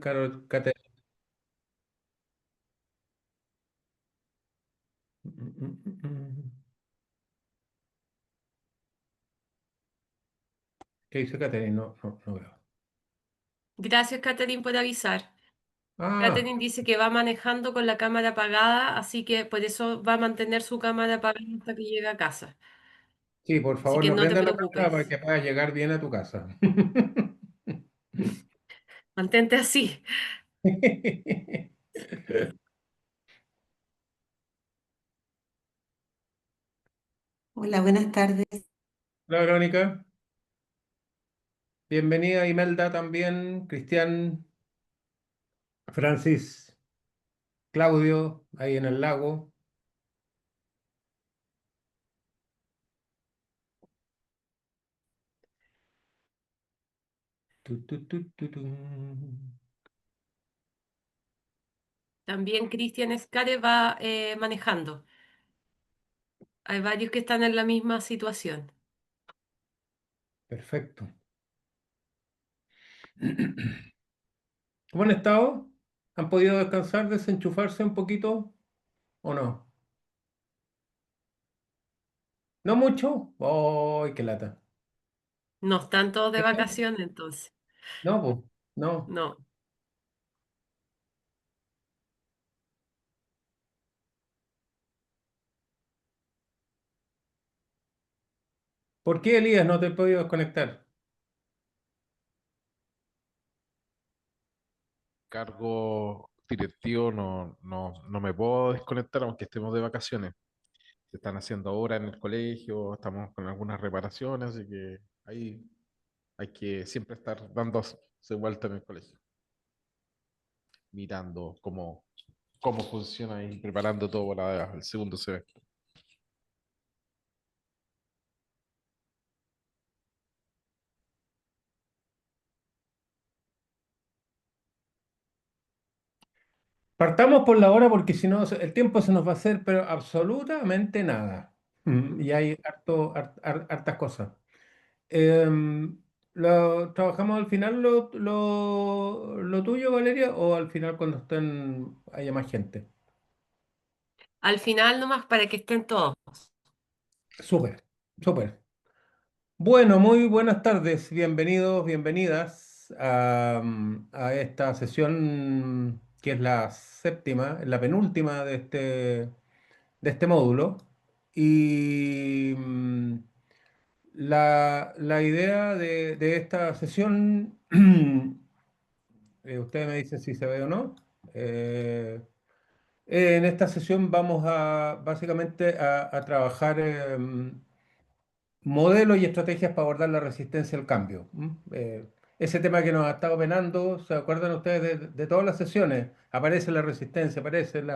Caterina. ¿Qué dice Caterina? No, no, no veo. Gracias, Catherine, por avisar. Ah, Catherine dice que va manejando con la cámara apagada, así que por eso va a mantener su cámara apagada hasta que llegue a casa. sí, por Así favor, que no no te prendas la cámara para preocupes. que puedas llegar bien a tu casa. Mantente así. Hola, buenas tardes. Hola, Verónica. Bienvenida, Imelda también, Cristian, Francis, Claudio, ahí en el lago. Tu. También Cristian Scare va manejando. Hay varios que están en la misma situación. Perfecto. ¿Cómo han estado? ¿Han podido descansar, desenchufarse un poquito o no? ¿No mucho? ¡Ay, qué lata! No están todos de vacaciones, entonces. No, pues, no. No. ¿Por qué, Elías, no te he podido desconectar? Cargo directivo no me puedo desconectar aunque estemos de vacaciones. Se están haciendo ahora en el colegio, estamos con algunas reparaciones, así que ahí hay que siempre estar dándose vuelta en el colegio, mirando cómo funciona y preparando todo para el segundo semestre. Partamos por la hora porque si no el tiempo se nos va a hacer, pero absolutamente nada. Y hay hartas cosas. ¿Trabajamos al final lo tuyo, Valeria, o al final cuando haya más gente? Al final nomás para que estén todos. Súper, súper. Bueno, muy buenas tardes, bienvenidos, bienvenidas a esta sesión que es la séptima, la penúltima de este módulo. Y la idea de esta sesión, ustedes me dicen si se ve o no. eh, en esta sesión vamos a básicamente a trabajar modelos y estrategias para abordar la resistencia al cambio. Ese tema que nos ha estado penando, ¿se acuerdan ustedes de todas las sesiones? Aparece la resistencia, aparecen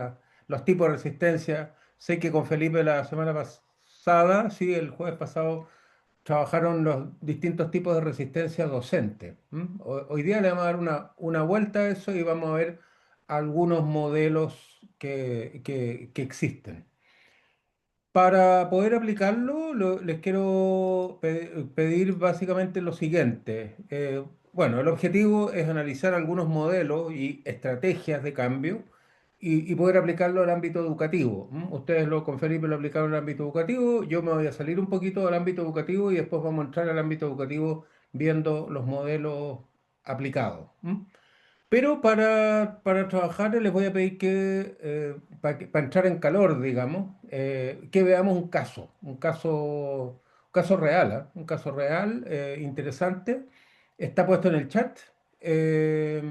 los tipos de resistencia. Sé que con Felipe la semana pasada, sí, el jueves pasado, trabajaron los distintos tipos de resistencia docente. Hoy día le vamos a dar una vuelta a eso y vamos a ver algunos modelos que existen. Para poder aplicarlo, les quiero pedir básicamente lo siguiente. Bueno, el objetivo es analizar algunos modelos y estrategias de cambio y poder aplicarlo al ámbito educativo. Ustedes con Felipe lo aplicaron al ámbito educativo, yo me voy a salir un poquito del ámbito educativo y después vamos a entrar al ámbito educativo viendo los modelos aplicados. Pero para trabajar les voy a pedir para entrar en calor, digamos, que veamos un caso real, ¿ah? Un caso real, interesante. Está puesto en el chat. eh,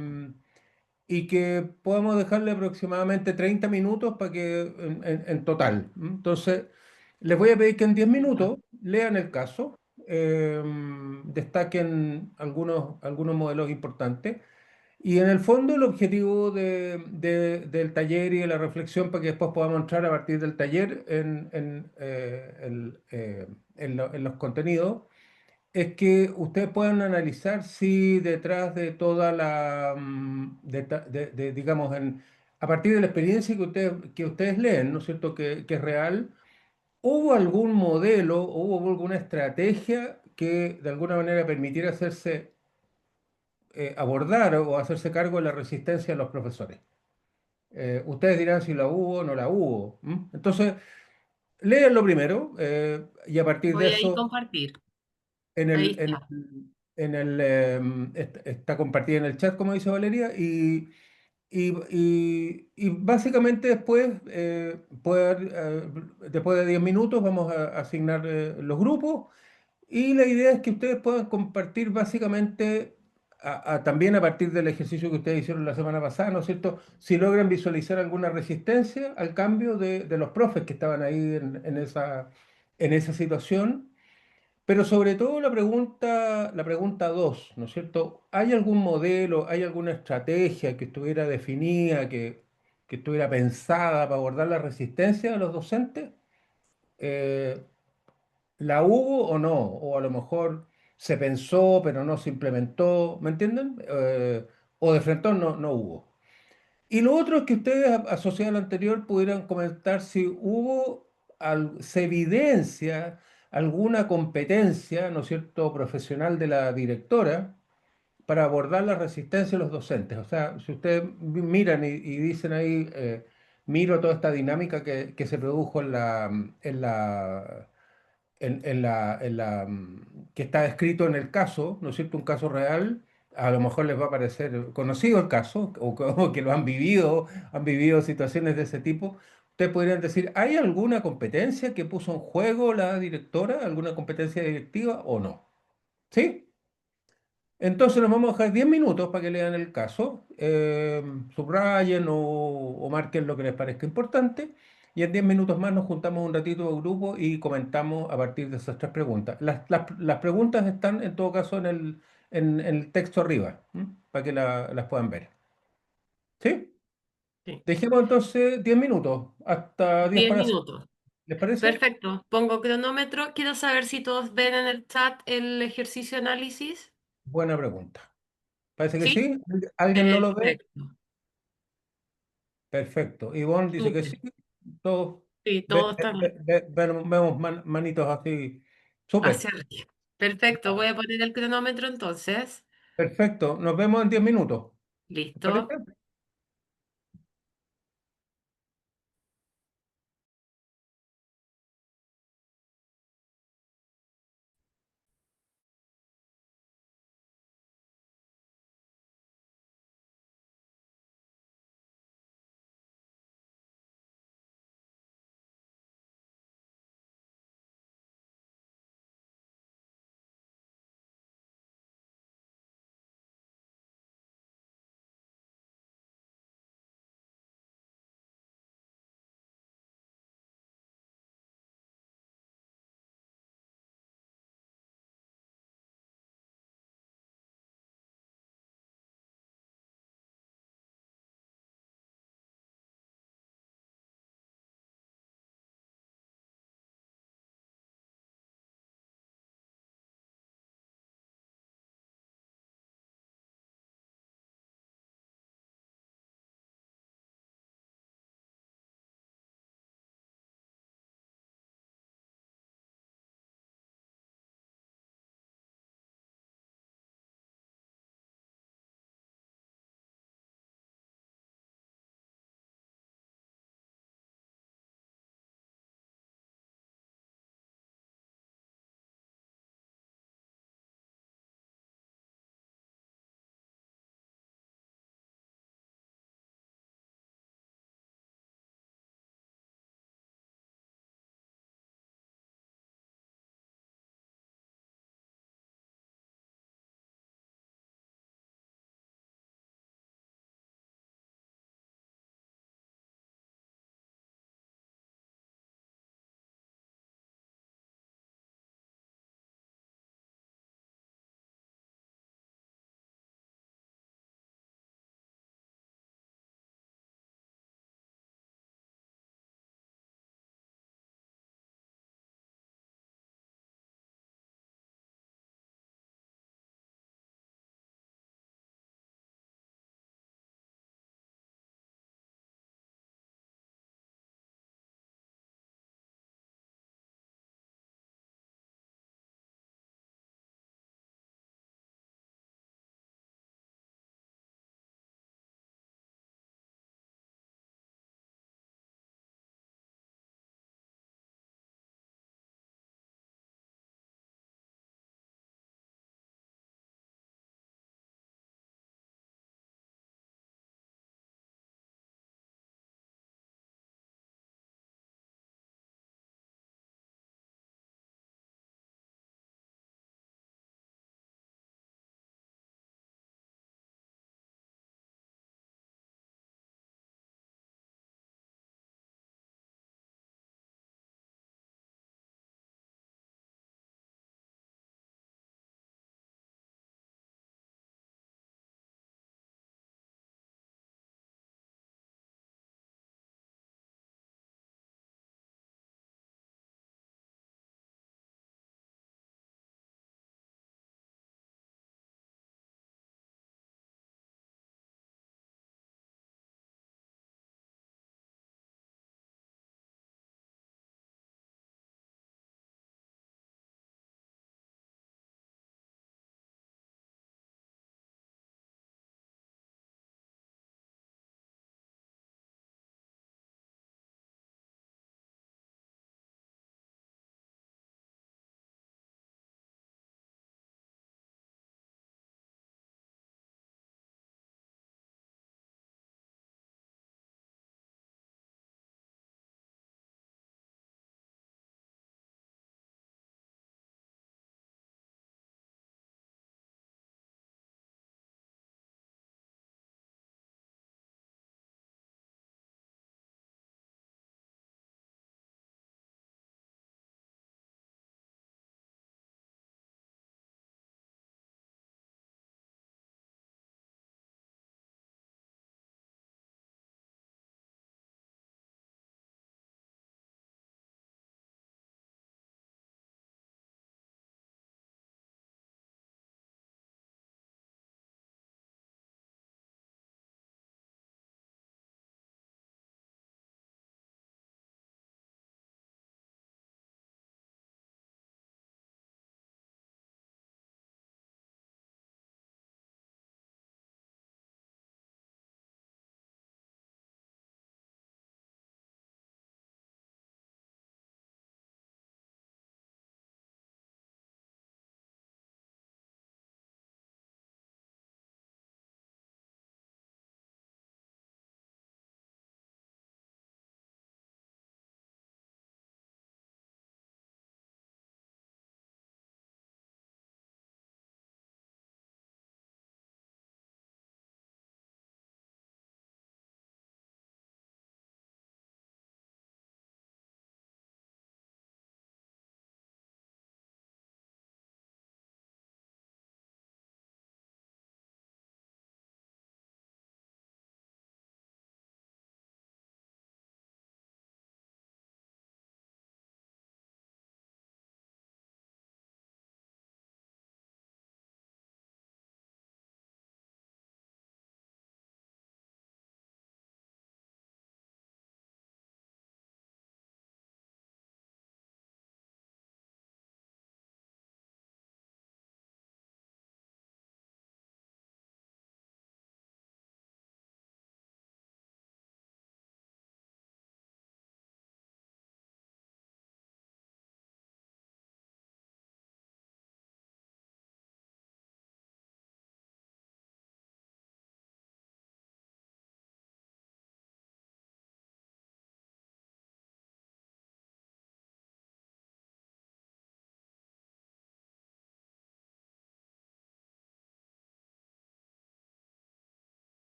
y que podamos dejarle aproximadamente 30 minutos para que en total. Entonces, les voy a pedir que en 10 Ya. minutos lean el caso, destaquen algunos modelos importantes y en el fondo el objetivo del taller y de la reflexión para que después podamos entrar a partir del taller en los contenidos es que ustedes puedan analizar si detrás de toda digamos, a partir de la experiencia que ustedes leen, ¿no es cierto?, que es real, ¿hubo algún modelo, hubo alguna estrategia que de alguna manera permitiera hacerse abordar o hacerse cargo de la resistencia de los profesores. Ustedes dirán si la hubo o no la hubo. ¿M? Entonces, léanlo primero y a partir de Voy a ir eso, compartir. en Ahí el, está. está compartida en el chat, como dice Valeria, y básicamente después, después de 10 minutos, vamos a asignar los grupos y la idea es que ustedes puedan compartir básicamente, también a partir del ejercicio que ustedes hicieron la semana pasada, ¿no es cierto? Si logran visualizar alguna resistencia al cambio de los profes que estaban ahí en esa situación. Pero sobre todo la pregunta 2, ¿no es cierto? ¿Hay algún modelo, hay alguna estrategia que estuviera definida, que estuviera pensada para abordar la resistencia de los docentes? Eh, ¿La hubo o no? O a lo mejor se pensó, pero no se implementó, ¿me entienden? O de frente no hubo. Y lo otro es que ustedes, asociado a lo anterior, pudieran comentar si hubo, se evidencia alguna competencia, ¿no es cierto?, profesional de la directora para abordar la resistencia de los docentes. O sea, si ustedes miran y dicen ahí, miro toda esta dinámica que se produjo que está escrito en el caso, ¿no es cierto? Un caso real, a lo mejor les va a parecer conocido el caso, o que lo han vivido situaciones de ese tipo. Ustedes podrían decir, ¿hay alguna competencia que puso en juego la directora? ¿Alguna competencia directiva o no? ¿Sí? Entonces nos vamos a dejar 10 minutos para que lean el caso, subrayen o marquen lo que les parezca importante y en 10 minutos más nos juntamos un ratito de grupo y comentamos a partir de esas tres preguntas. Las preguntas están en todo caso en el texto arriba, ¿m? Para que las puedan ver. ¿Sí? Sí. Dejemos entonces 10 minutos, hasta 10 10 para 6. minutos. ¿Les parece? Perfecto. Pongo cronómetro. Quiero saber si todos ven en el chat el ejercicio análisis. Buena pregunta. Parece que ¿Sí? sí. ¿Alguien no lo ve? Perfecto. Perfecto. Ivonne dice que sí. Súper. Todos Sí, todos están vemos manitos así. Súper. hacia arriba. Perfecto. Voy a poner el cronómetro entonces. Perfecto. Nos vemos en 10 minutos. ¿Te Listo. parece?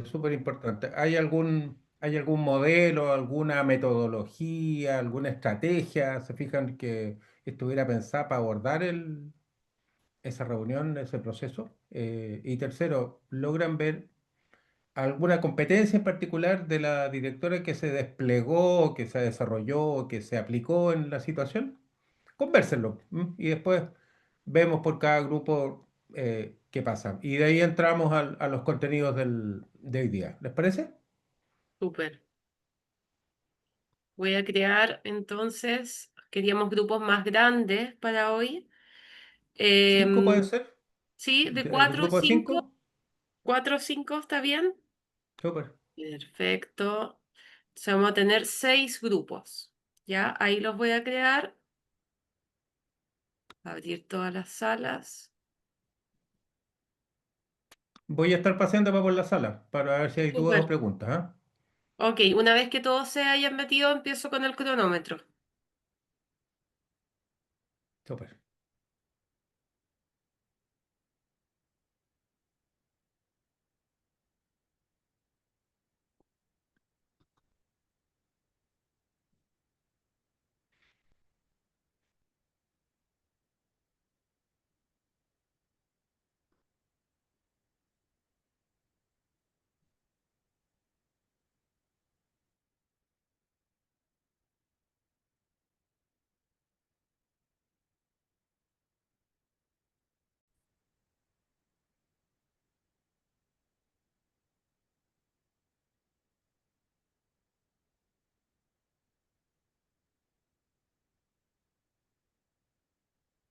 es súper importante. Hay algún modelo, alguna metodología, alguna estrategia, se fijan que estuviera pensada para abordar esa reunión, ese proceso? Y tercero, ¿logran ver alguna competencia en particular de la directora que se desplegó, que se desarrolló, que se aplicó en la situación? Convérsenlo, ¿m? Y después vemos por cada grupo qué pasa. Y de ahí entramos a los contenidos de hoy día. ¿Les parece? Súper. Voy a crear entonces, queríamos grupos más grandes para hoy. ¿Cinco puede Em, ser? sí, de ¿El cuatro o grupo de cinco. cinco? 4 o 5, ¿está bien? Súper. Perfecto. Entonces vamos a tener 6 grupos. ¿Ya? Ahí los voy a crear. Abrir todas las salas. Voy a estar paseando por la sala para ver si hay dudas o Súper. preguntas, ¿ah? Ok, una vez que todos se hayan metido, empiezo con el cronómetro. Súper.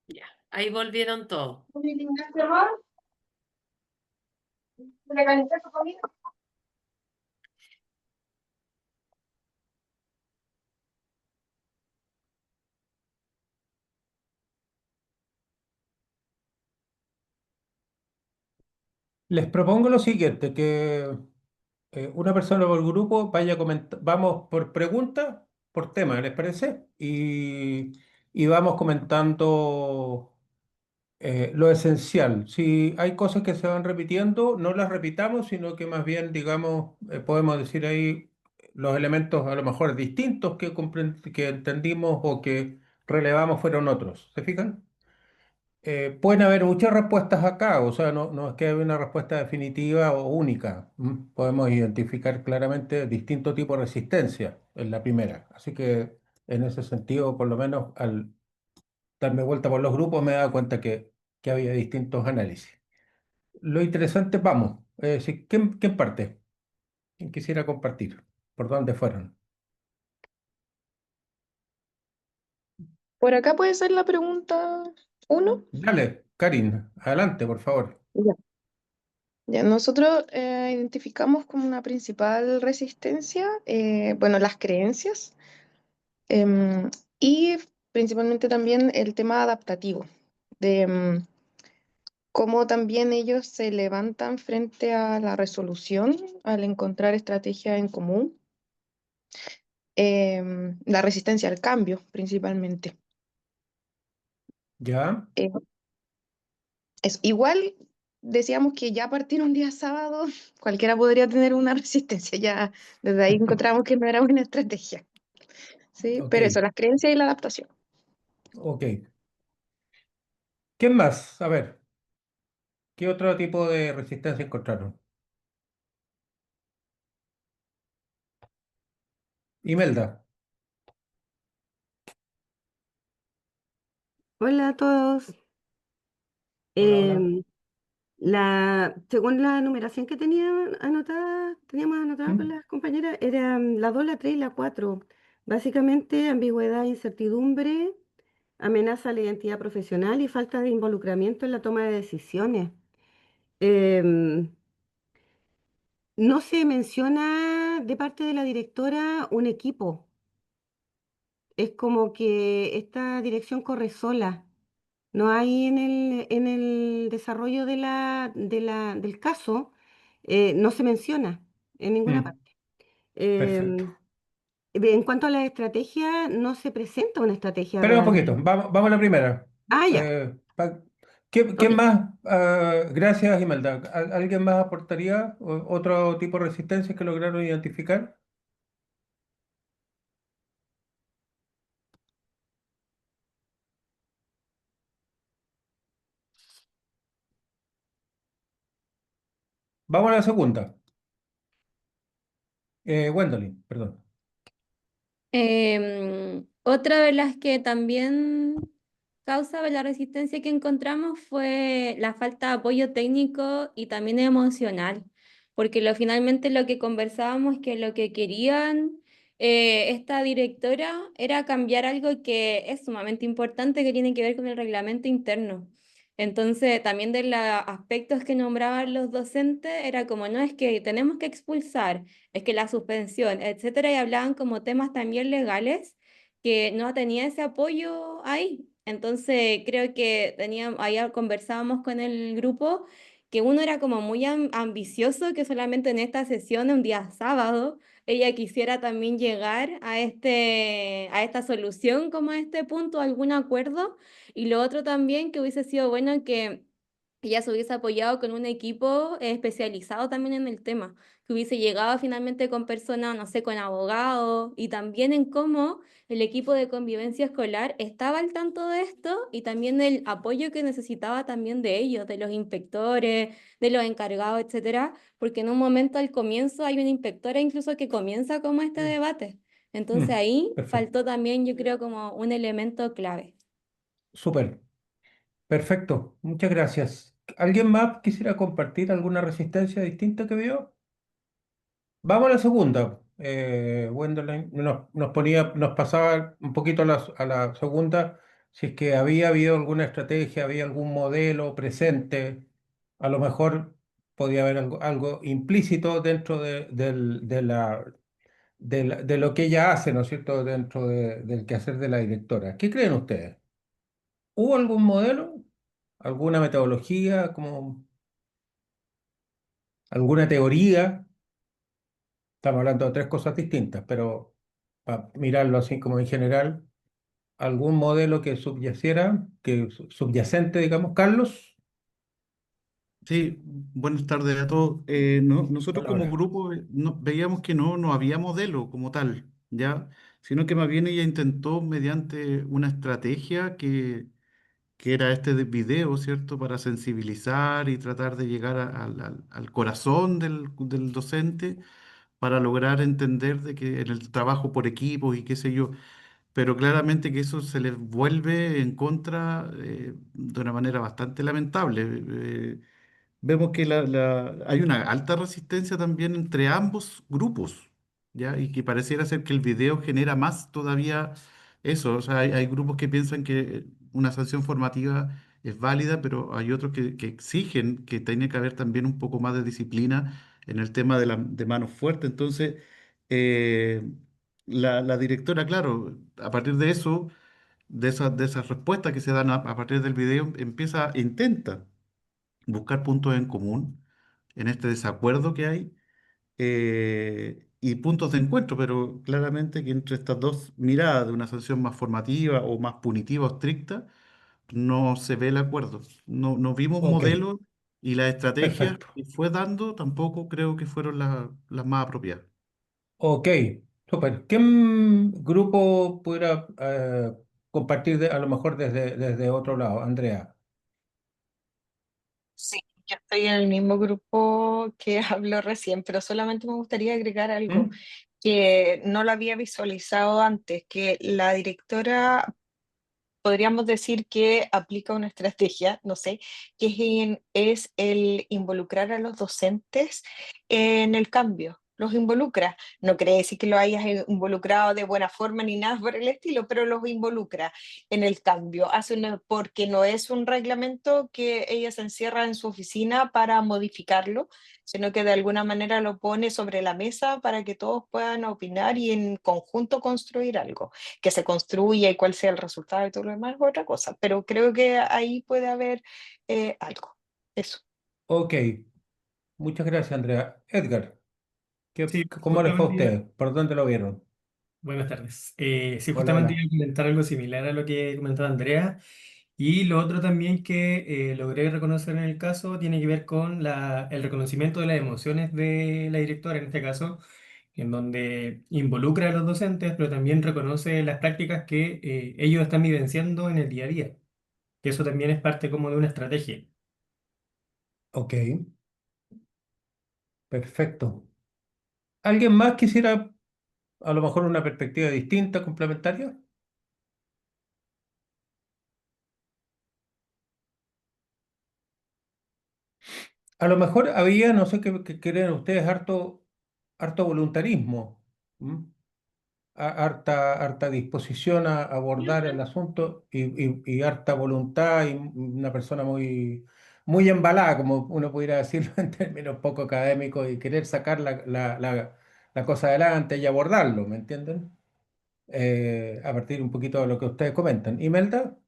Ya, ahí volvieron todos. Les propongo lo siguiente, que una persona por grupo vaya comentando, vamos por pregunta, por tema, ¿les parece? Y vamos comentando lo esencial. Si hay cosas que se van repitiendo, no las repitamos, sino que más bien, digamos, podemos decir ahí los elementos a lo mejor distintos que entendimos o que relevamos fueron otros. ¿Se fijan? Pueden haber muchas respuestas acá, o sea, no es que haya una respuesta definitiva o única. ¿M? Podemos identificar claramente distintos tipos de resistencia en la primera. Así que en ese sentido, por lo menos al darme vuelta por los grupos, me he dado cuenta que había distintos análisis. Lo interesante, vamos, sí, ¿quién parte? ¿Quién quisiera compartir? ¿Por dónde fueron? Por acá puede ser la pregunta uno. Dale, Karin, adelante, por favor. Ya. Ya, nosotros identificamos como una principal resistencia, bueno, las creencias em, y principalmente también el tema adaptativo, de cómo también ellos se levantan frente a la resolución al encontrar estrategias en común, la resistencia al cambio principalmente. ¿Ya? Eh, Es igual, decíamos que ya a partir un día sábado cualquiera podría tener una resistencia, ya desde ahí encontramos que no era buena estrategia, ¿sí? Ok, Pero eso, las creencias y la adaptación. ok. ¿Quién más? A ver, ¿qué otro tipo de resistencia encontraron? Imelda. Hola a todos. Hola, hola. Em, según la numeración que teníamos anotada con ¿Mm? las compañeras, eran la 2, la 3 y la 4. Básicamente, ambigüedad, incertidumbre, amenaza a la identidad profesional y falta de involucramiento en la toma de decisiones. Em, no se menciona de parte de la directora un equipo. Es como que esta dirección corre sola. No hay en el desarrollo del caso, no se menciona en ninguna Mm, parte. perfecto. En cuanto a la estrategia, no se presenta una estrategia Espera un realmente. poquito, vamos a la primera. Ah, ya. Eh, pa- ¿Qué Ok. más? Gracias, Imelda. ¿Alguien más aportaría otro tipo de resistencia que lograron identificar? Vamos a la segunda. Gwendolyn, perdón. Otra de las que también causaba la resistencia que encontramos fue la falta de apoyo técnico y también emocional, porque finalmente lo que conversábamos es que lo que querían esta directora era cambiar algo que es sumamente importante, que tiene que ver con el reglamento interno. Entonces, también de los aspectos que nombraban los docentes, era como, no es que tenemos que expulsar, es que la suspensión, etcétera, y hablaban como temas también legales que no tenía ese apoyo ahí. Entonces creo que ahí conversábamos con el grupo que uno era como muy ambicioso, que solamente en esta sesión, un día sábado, ella quisiera también llegar a esta solución, como a este punto, a algún acuerdo. Y lo otro también que hubiese sido bueno que ella se hubiese apoyado con un equipo especializado también en el tema, que hubiese llegado finalmente con personas, no sé, con abogados, y también en cómo el equipo de convivencia escolar estaba al tanto de esto y también el apoyo que necesitaba también de ellos, de los inspectores, de los encargados, etcétera, porque en un momento al comienzo hay una inspectora incluso que comienza como este Mm, debate. Entonces mm, ahí perfecto. faltó también, yo creo, como un elemento clave. Súper. Perfecto. Muchas gracias. ¿Alguien más quisiera compartir alguna resistencia distinta que vio? Vamos a la segunda. Gwendolyn nos pasaba un poquito a la segunda, si es que había habido alguna estrategia, había algún modelo presente, a lo mejor podía haber algo implícito dentro de lo que ella hace, ¿no es cierto?, dentro del quehacer de la directora. ¿Qué creen ustedes? ¿Hubo algún modelo? ¿Alguna metodología? Como alguna teoría? Estamos hablando de tres cosas distintas, pero para mirarlo así como en general, algún modelo que subyaciera, subyacente, digamos, Carlos. Sí, buenas tardes a todos. Nosotros Hola, como hola. grupo veíamos que no había modelo como tal, ¿ya? Sino que más bien ella intentó mediante una estrategia que era este de video, ¿cierto? Para sensibilizar y tratar de llegar al corazón del docente para lograr entender de que en el trabajo por equipos y qué sé yo, pero claramente que eso se les vuelve en contra de una manera bastante lamentable. Vemos que hay una alta resistencia también entre ambos grupos, ¿ya? Y que pareciera ser que el video genera más todavía eso. O sea, hay grupos que piensan que una sanción formativa es válida, pero hay otros que exigen que tiene que haber también un poco más de disciplina en el tema de manos fuertes. Entonces, eh, la directora, claro, a partir de eso, de esas respuestas que se dan a partir del video, intenta buscar puntos en común en este desacuerdo que hay y puntos de encuentro, pero claramente que entre estas dos miradas de una sanción más formativa o más punitiva o estricta, no se ve el acuerdo. No vimos Ok, modelos y las estrategias perfecto. que fue dando tampoco creo que fueron las más apropiadas. Ok, súper. ¿Qué grupo pudiera compartir a lo mejor desde otro lado? Andrea. Sí, yo estoy en el mismo grupo que habló recién, pero solamente me gustaría agregar algo ¿Mm? que no lo había visualizado antes, que la directora podríamos decir que aplica una estrategia, no sé, que es el involucrar a los docentes en el cambio. Los involucra. No quiere decir que lo hayas involucrado de buena forma ni nada por el estilo, pero los involucra en el cambio. Porque no es un reglamento que ella se encierra en su oficina para modificarlo, sino que de alguna manera lo pone sobre la mesa para que todos puedan opinar y en conjunto construir algo que se construya y cuál sea el resultado y todo lo demás es otra cosa, pero creo que ahí puede haber algo. Eso. Ok, muchas gracias, Andrea. Edgar, Sí, ¿cómo les fue a justamente, ustedes? ¿Por dónde lo vieron? buenas tardes. Sí, Hola, justamente hola. iba a comentar algo similar a lo que comentaba Andrea. Y lo otro también que logré reconocer en el caso tiene que ver con el reconocimiento de las emociones de la directora, en este caso, en donde involucra a los docentes, pero también reconoce las prácticas que ellos están vivenciando en el día a día, que eso también es parte como de una estrategia. Ok, perfecto. ¿Alguien más quisiera a lo mejor una perspectiva distinta, complementaria? A lo mejor había, no sé qué creen ustedes, harto voluntarismo, ¿m? Harta disposición a abordar el asunto y harta voluntad y una persona muy embalada, como uno pudiera decirlo en términos poco académicos, y querer sacar la cosa adelante y abordarlo, ¿me entienden? A partir un poquito de lo que ustedes comentan. ¿Imelda?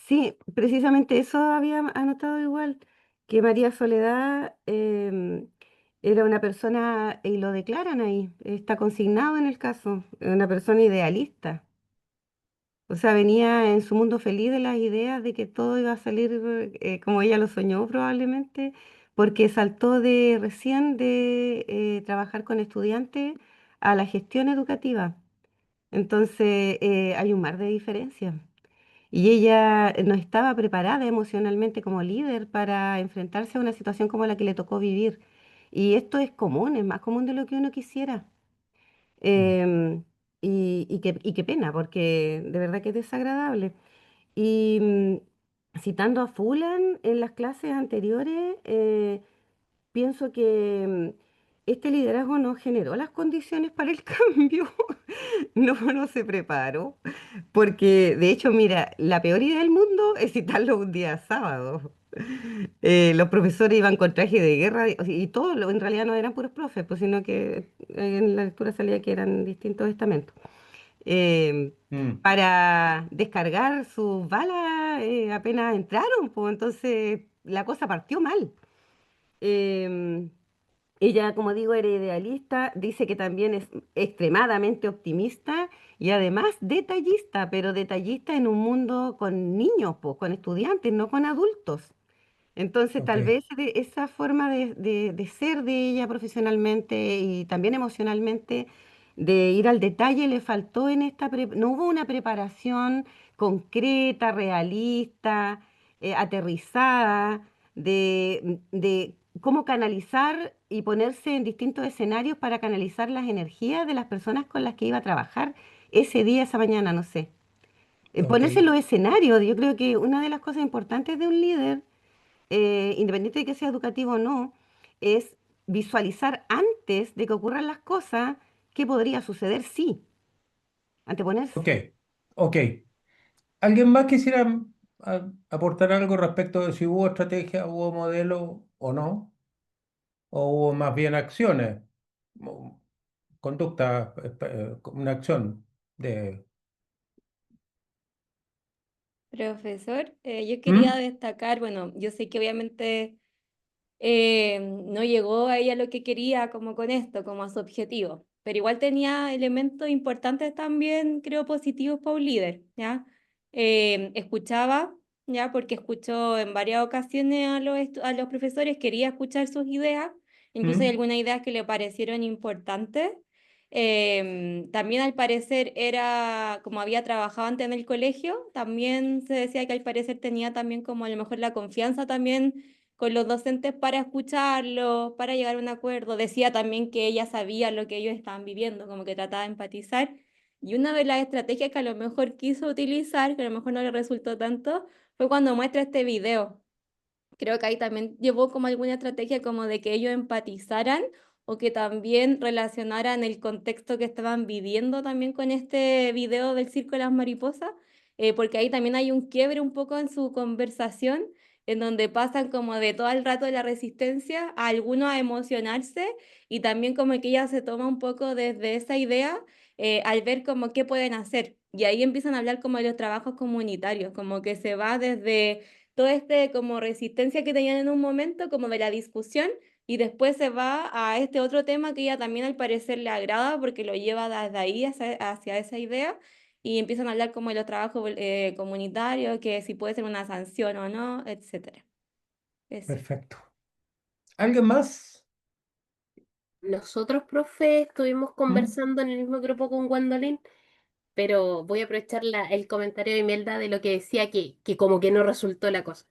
Sí, precisamente eso había anotado igual, que María Soledad era una persona, y lo declaran ahí, está consignado en el caso, una persona idealista. O sea, venía en su mundo feliz de las ideas de que todo iba a salir como ella lo soñó probablemente, porque saltó de recién de trabajar con estudiantes a la gestión educativa. Entonces, hay un mar de diferencias. Y ella no estaba preparada emocionalmente como líder para enfrentarse a una situación como la que le tocó vivir. Y esto es común, es más común de lo que uno quisiera. Mm. Em, y qué pena, porque de verdad que es desagradable. Y citando a Fulan en las clases anteriores, pienso que este liderazgo no generó las condiciones para el cambio. No se preparó. Porque, de hecho, mira, la peor idea del mundo es citarlo un día sábado. Los profesores iban con traje de guerra y todos, en realidad no eran puros profes, pues, sino que en la lectura salía que eran distintos estamentos. eh, Mm. para descargar sus balas apenas entraron, pues entonces la cosa partió mal. Em, Ella, como digo, era idealista, dice que también es extremadamente optimista y además detallista, pero detallista en un mundo con niños, pues, con estudiantes, no con adultos. Entonces, Ok, tal vez esa forma de ser de ella profesionalmente y también emocionalmente, de ir al detalle, le faltó en no hubo una preparación concreta, realista, aterrizada, de cómo canalizar y ponerse en distintos escenarios para canalizar las energías de las personas con las que iba a trabajar ese día, esa mañana, no sé. ok, Ponerse en los escenarios, yo creo que una de las cosas importantes de un líder independiente de que sea educativo o no, es visualizar antes de que ocurran las cosas qué podría suceder si, ok, anteponerse. ok. ¿Alguien más quisiera aportar algo respecto de si hubo estrategia, hubo modelo o no? ¿O hubo más bien acciones, o conducta, una acción de... Profesor, yo quería ¿Mm? destacar, bueno, yo sé que obviamente no llegó a ella lo que quería como con esto, como a su objetivo, pero igual tenía elementos importantes también, creo, positivos para un líder, ¿ya? Escuchaba, ¿ya? Porque escuchó en varias ocasiones a los profesores, quería escuchar sus ideas, incluso hay ¿Mm? algunas ideas que le parecieron importantes. También al parecer era, como había trabajado antes en el colegio, también se decía que al parecer tenía también como a lo mejor la confianza también con los docentes para escucharlos, para llegar a un acuerdo. Decía también que ella sabía lo que ellos estaban viviendo, como que trataba de empatizar. Y una de las estrategias que a lo mejor quiso utilizar, que a lo mejor no le resultó tanto, fue cuando muestra este video. Creo que ahí también llevó como alguna estrategia como de que ellos empatizaran o que también relacionaran el contexto que estaban viviendo también con este video del Circo de las Mariposas, porque ahí también hay un quiebre un poco en su conversación, en donde pasan como de todo el rato de la resistencia a algunos a emocionarse y también como que ella se toma un poco desde esa idea al ver como qué pueden hacer. Y ahí empiezan a hablar como de los trabajos comunitarios, como que se va desde todo este como resistencia que tenían en un momento, como de la discusión, y después se va a este otro tema que ella también al parecer le agrada porque lo lleva desde ahí hacia esa idea, y empiezan a hablar como de los trabajos comunitarios, que si puede ser una sanción o no, etcétera. Eso. Perfecto. ¿Alguien más? Nosotros, profe, estuvimos ¿Mm? conversando en el mismo grupo con Gwendolyn, pero voy a aprovechar el comentario de Imelda de lo que decía que como que no resultó la cosa.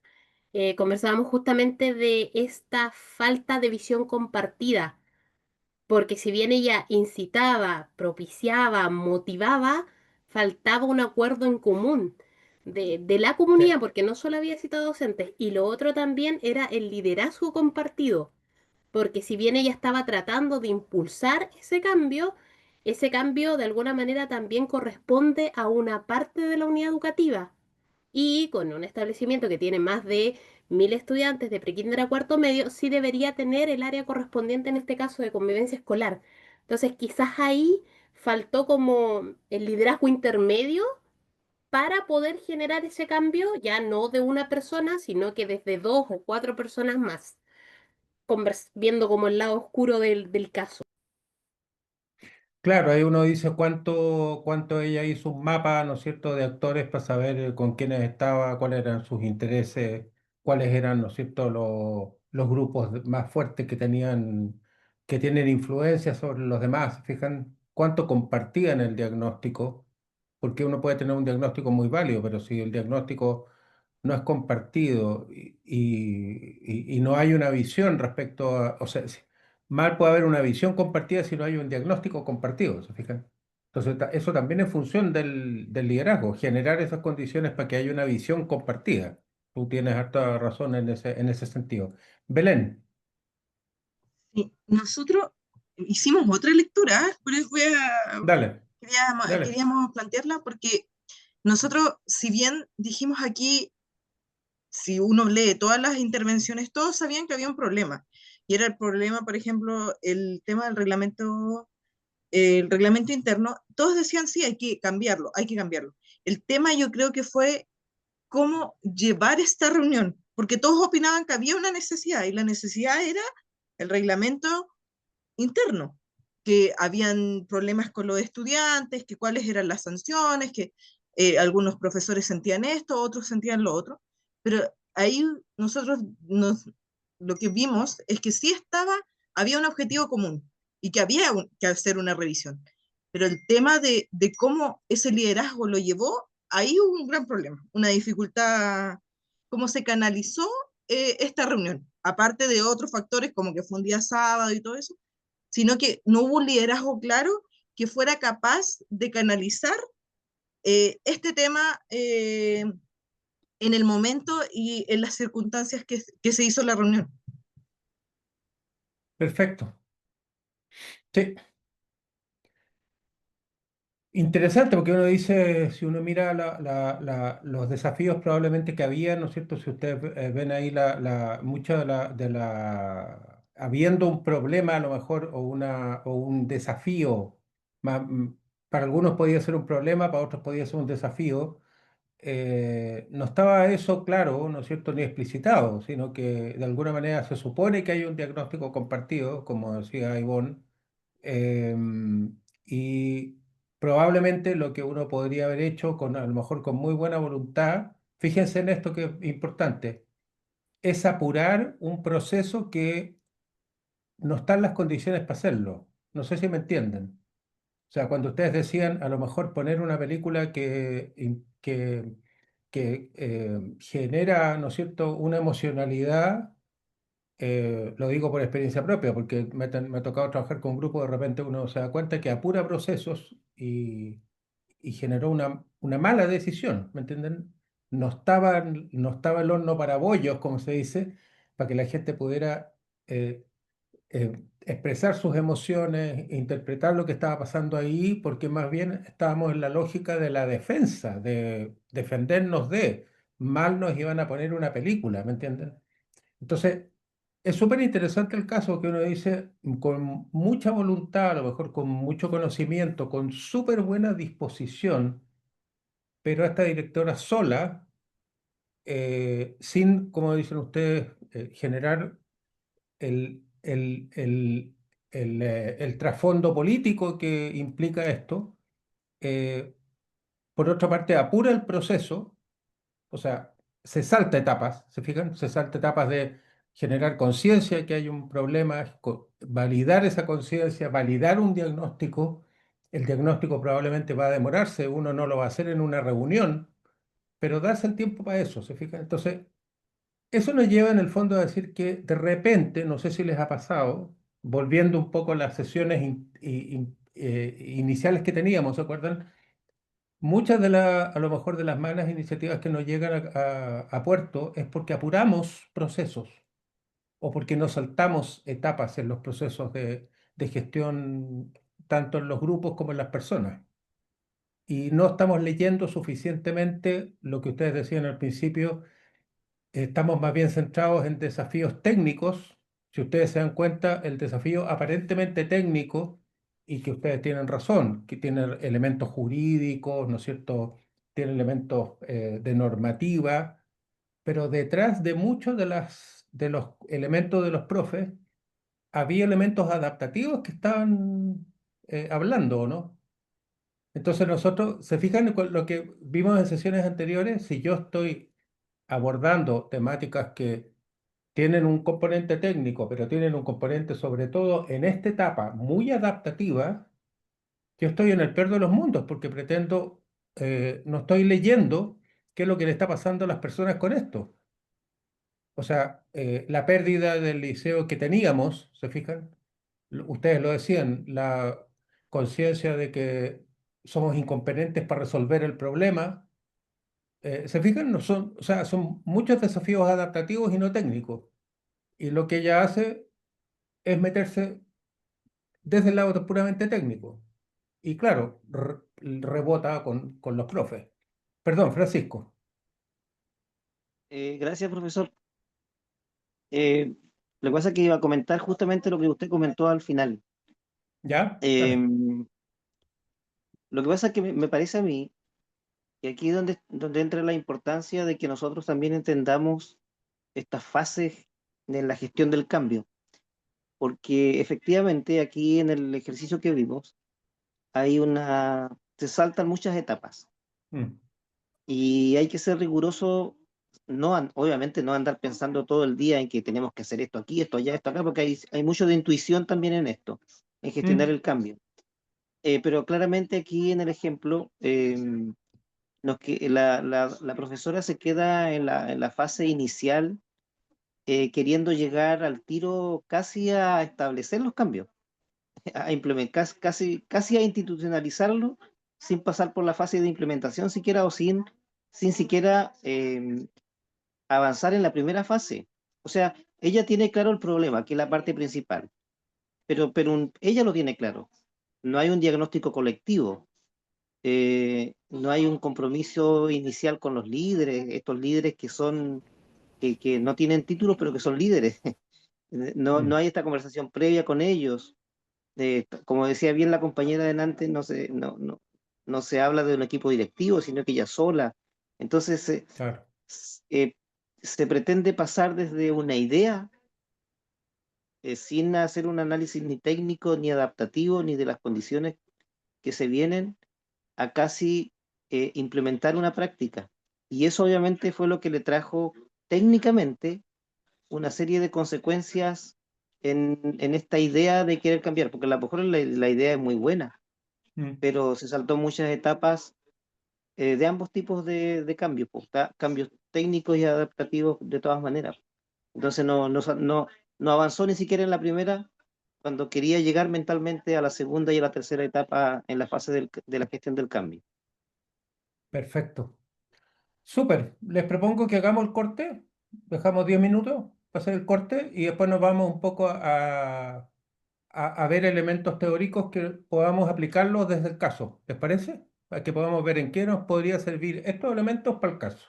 Conversábamos justamente de esta falta de visión compartida, porque si bien ella incitaba, propiciaba, motivaba, faltaba un acuerdo en común de la Sí. comunidad, porque no solo había citado docentes, y lo otro también era el liderazgo compartido, porque si bien ella estaba tratando de impulsar ese cambio de alguna manera también corresponde a una parte de la unidad educativa. Y con un establecimiento que tiene más de 1000 estudiantes de prekinder a cuarto medio, sí debería tener el área correspondiente en este caso de convivencia escolar. Entonces, quizás ahí faltó como el liderazgo intermedio para poder generar ese cambio, ya no de una persona, sino que desde 2 o 4 personas más, viendo como el lado oscuro del caso. Claro, ahí uno dice cuánto ella hizo un mapa, ¿no es cierto?, de actores para saber con quiénes estaba, cuáles eran sus intereses, cuáles eran, ¿no es cierto?, los grupos más fuertes que tienen influencia sobre los demás. ¿Se fijan cuánto compartían el diagnóstico? Porque uno puede tener un diagnóstico muy válido, pero si el diagnóstico no es compartido y no hay una visión respecto a, o sea, mal puede haber una visión compartida si no hay un diagnóstico compartido, ¿se fijan? Entonces, eso también es función del liderazgo, generar esas condiciones para que haya una visión compartida. Tú tienes harta razón en ese sentido. Belén, Sí, nosotros hicimos otra lectura, por eso dale, dale. queríamos plantearla, porque nosotros, si bien dijimos aquí, si uno lee todas las intervenciones, todos sabían que había un problema. Y era el problema, por ejemplo, el tema del reglamento, el reglamento interno. Todos decían, sí, hay que cambiarlo, hay que cambiarlo. El tema yo creo que fue cómo llevar esta reunión, porque todos opinaban que había una necesidad, y la necesidad era el reglamento interno, que habían problemas con los estudiantes, que cuáles eran las sanciones, que algunos profesores sentían esto, otros sentían lo otro, pero ahí nosotros lo que vimos es que sí había un objetivo común y que había que hacer una revisión, pero el tema de cómo ese liderazgo lo llevó, ahí hubo un gran problema, una dificultad, cómo se canalizó esta reunión, aparte de otros factores como que fue un día sábado y todo eso, sino que no hubo un liderazgo claro que fuera capaz de canalizar este tema en el momento y en las circunstancias que se hizo la reunión. Perfecto. Sí. Interesante, porque uno dice, si uno mira los desafíos probablemente que había, ¿no es cierto? Si ustedes ven ahí mucha habiendo un problema a lo mejor o un desafío, para algunos podía ser un problema, para otros podía ser un desafío, no estaba eso claro, ¿no es cierto?, ni explicitado, sino que de alguna manera se supone que hay un diagnóstico compartido, como decía Ivonne, y probablemente lo que uno podría haber hecho, a lo mejor con muy buena voluntad, fíjense en esto que es importante, es apurar un proceso que no están las condiciones para hacerlo. No sé si me entienden. O sea, cuando ustedes decían a lo mejor poner una película que genera, ¿no es cierto?, una emocionalidad. Lo digo por experiencia propia, porque me ha tocado trabajar con grupos, de repente uno se da cuenta que apura procesos y generó una mala decisión, ¿me entienden? No estaba el horno para bollos, como se dice, para que la gente pudiera expresar sus emociones, interpretar lo que estaba pasando ahí, porque más bien estábamos en la lógica de la defensa, de defendernos mal nos iban a poner una película, ¿me entienden? Entonces, es súper interesante el caso que uno dice con mucha voluntad, a lo mejor con mucho conocimiento, con súper buena disposición, pero esta directora sola, sin, como dicen ustedes, generar el trasfondo político que implica esto, eh, por otra parte apura el proceso, o sea, se salta etapas, ¿se fijan? Se salta etapas de generar conciencia que hay un problema, validar esa conciencia, validar un diagnóstico. El diagnóstico probablemente va a demorarse, uno no lo va a hacer en una reunión, pero darse el tiempo para eso, ¿se fijan? Entonces, eso nos lleva en el fondo a decir que de repente, no sé si les ha pasado, volviendo un poco a las sesiones iniciales que teníamos, ¿se acuerdan? Muchas de las, a lo mejor de las malas iniciativas que nos llegan a puerto es porque apuramos procesos o porque nos saltamos etapas en los procesos de gestión, tanto en los grupos como en las personas. Y no estamos leyendo suficientemente lo que ustedes decían al principio. Estamos más bien centrados en desafíos técnicos. Si ustedes se dan cuenta, el desafío aparentemente técnico, y que ustedes tienen razón, que tiene elementos jurídicos, ¿no es cierto? Tiene elementos de normativa, pero detrás de muchos de los elementos de los profes había elementos adaptativos que estaban hablando, ¿o no? Entonces nosotros, ¿se fijan con lo que vimos en sesiones anteriores? Si yo estoy abordando temáticas que tienen un componente técnico, pero tienen un componente sobre todo en esta etapa muy adaptativa, yo estoy en el peor de los mundos porque pretendo, no estoy leyendo qué es lo que le está pasando a las personas con esto. O sea, la pérdida del liceo que teníamos, ¿se fijan? Ustedes lo decían, la conciencia de que somos incompetentes para resolver el problema. ¿Se fijan? No son, o sea, son muchos desafíos adaptativos y no técnicos. Y lo que ella hace es meterse desde el lado puramente técnico. Y claro, rebota con los profes. Perdón, Francisco. Gracias, profesor. Lo que pasa es que iba a comentar justamente lo que usted comentó al final. ¿Ya? Dale. Em, lo que pasa es que me parece a mí que aquí es donde entra la importancia de que nosotros también entendamos estas fases de la gestión del cambio, porque efectivamente aquí en el ejercicio que vimos se saltan muchas etapas Mm, y hay que ser riguroso, no, obviamente no andar pensando todo el día en que tenemos que hacer esto aquí, esto allá, esto acá, porque hay mucho de intuición también en esto, en gestionar mm, el cambio. Pero claramente aquí en el ejemplo, la profesora se queda en la fase inicial, queriendo llegar al tiro casi a establecer los cambios, a implementar, casi a institucionalizarlo sin pasar por la fase de implementación siquiera o sin siquiera avanzar en la primera fase. O sea, ella tiene claro el problema, que es la parte principal, pero ella lo tiene claro. No hay un diagnóstico colectivo, no hay un compromiso inicial con los líderes, estos líderes que no tienen títulos, pero que son líderes. No mm. hay esta conversación previa con ellos. Como decía bien la compañera delante, no se habla de un equipo directivo, sino que ella sola. Entonces, Claro. eh, se pretende pasar desde una idea, sin hacer un análisis ni técnico, ni adaptativo, ni de las condiciones que se vienen, a casi implementar una práctica. Y eso obviamente fue lo que le trajo técnicamente una serie de consecuencias en esta idea de querer cambiar, porque a lo mejor la idea es muy buena, Mm. pero se saltó muchas etapas de ambos tipos de cambios, pues, cambios técnicos y adaptativos de todas maneras. Entonces no avanzó ni siquiera en la primera, cuando quería llegar mentalmente a la segunda y a la tercera etapa en la fase de la gestión del cambio. Perfecto. Súper. Les propongo que hagamos el corte. Dejamos 10 minutos para hacer el corte y después nos vamos un poco a ver elementos teóricos que podamos aplicarlos desde el caso. ¿Les parece? Para que podamos ver en qué nos podría servir estos elementos para el caso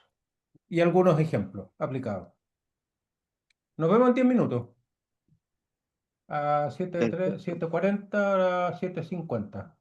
y algunos ejemplos aplicados. Nos vemos en 10 minutos. A 7:40, a 7:50.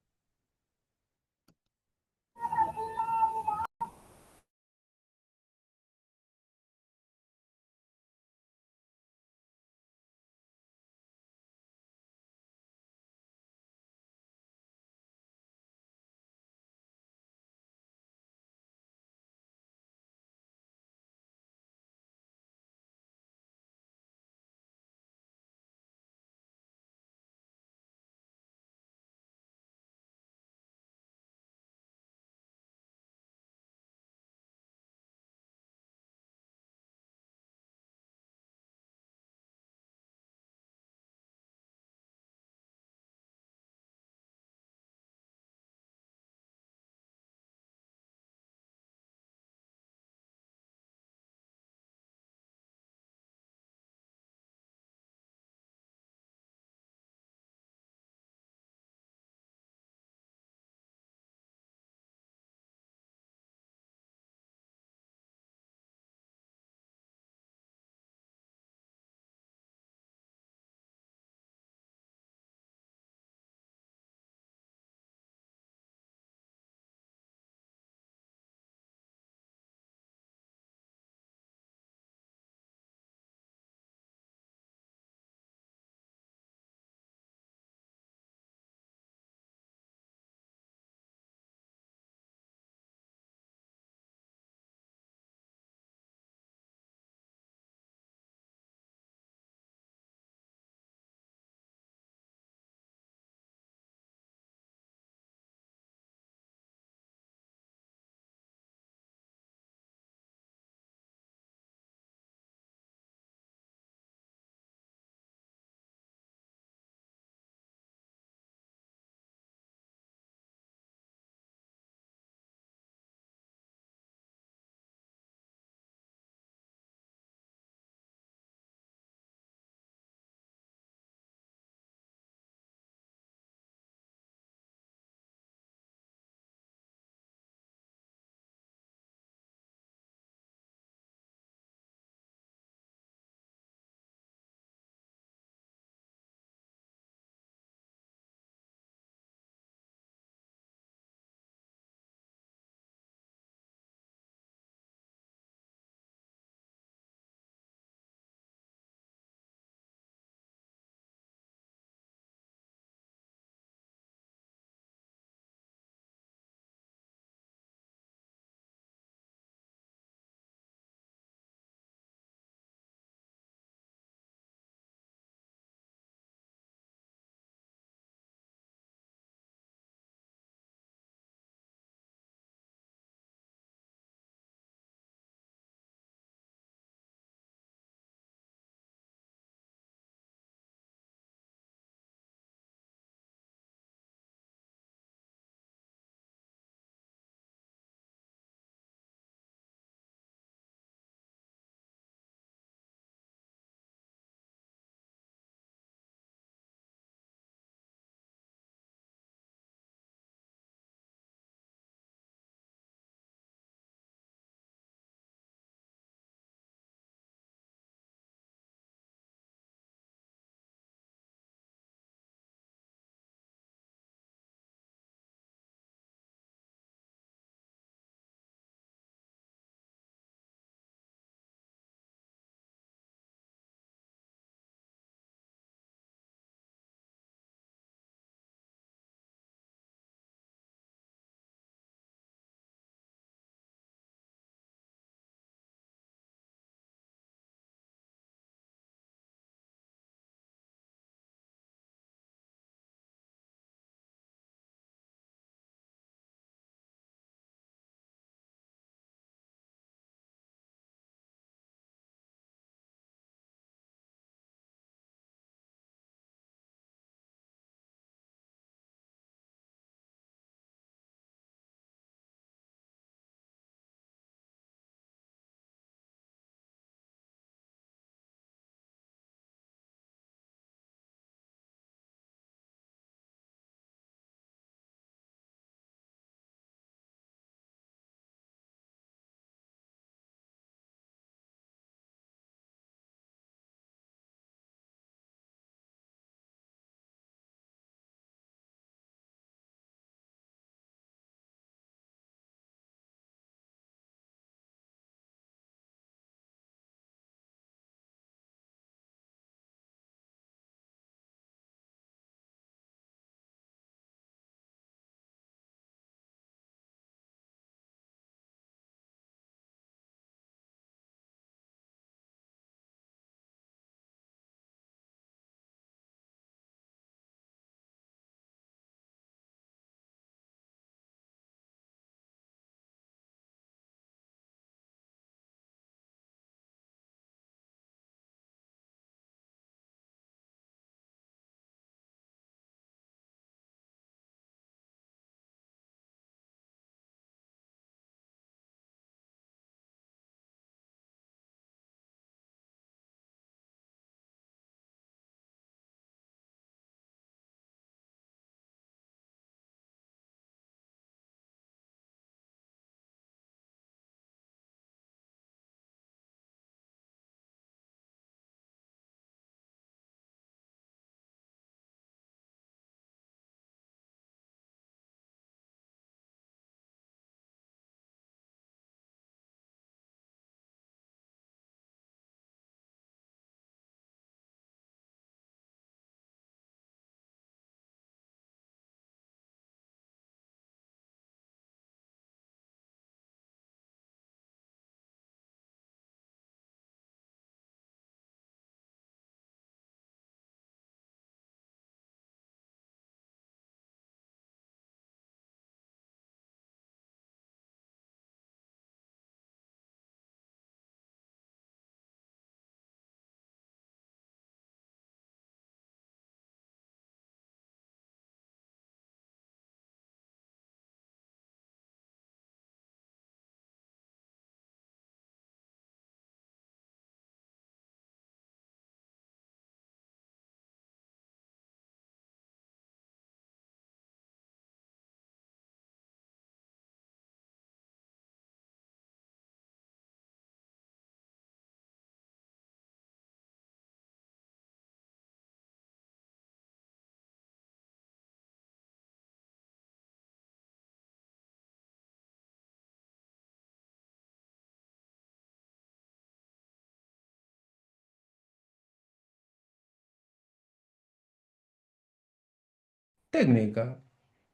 técnica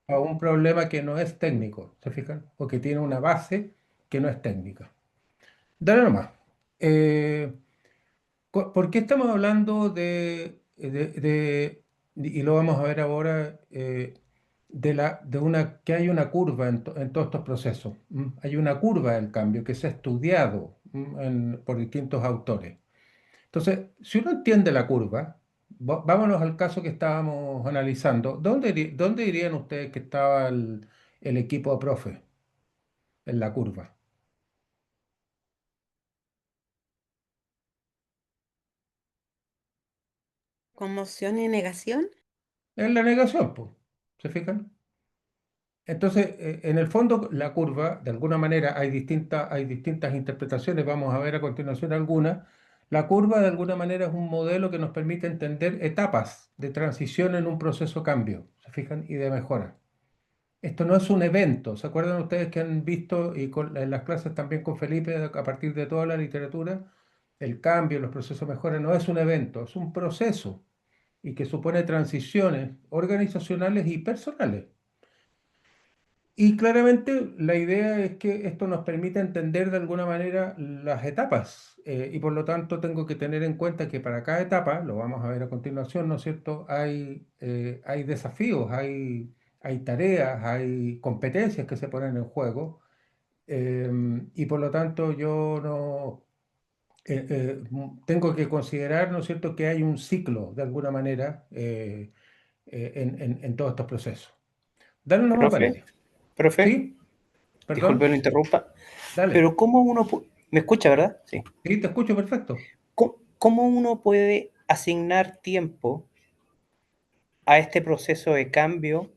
a un problema que no es técnico, ¿se fijan? O que tiene una base que no es técnica. Dale nomás. Eh, ¿Por qué estamos hablando y lo vamos a ver ahora, que hay una curva en todos estos procesos? Hay una curva del cambio que se ha estudiado por distintos autores. Entonces, si uno entiende la curva, vámonos al caso que estábamos analizando. ¿Dónde dirían ustedes que estaba el equipo de profe en la curva? Conmoción y negación. En la negación, pues. ¿Se fijan? Entonces, en el fondo, la curva, de alguna manera, hay distintas interpretaciones, vamos a ver a continuación algunas. La curva, de alguna manera, es un modelo que nos permite entender etapas de transición en un proceso de cambio, ¿se fijan? Y de mejora. Esto no es un evento. ¿Se acuerdan ustedes que han visto en las clases también con Felipe, a partir de toda la literatura, el cambio, los procesos de mejora no es un evento, es un proceso y que supone transiciones organizacionales y personales? Y claramente la idea es que esto nos permite entender de alguna manera las etapas, y por lo tanto tengo que tener en cuenta que para cada etapa, lo vamos a ver a continuación, ¿no es cierto? Hay desafíos, hay tareas, hay competencias que se ponen en juego, y por lo tanto yo no tengo que considerar, ¿no es cierto?, que hay un ciclo de alguna manera en todos estos procesos. Dale nomás, Profe, Valeria. profe, ¿Sí? disculpe ¿Perdón? lo interrumpa, Dale. pero ¿cómo me escucha, verdad? Sí. Sí, te escucho perfecto. ¿Cómo uno puede asignar tiempo a este proceso de cambio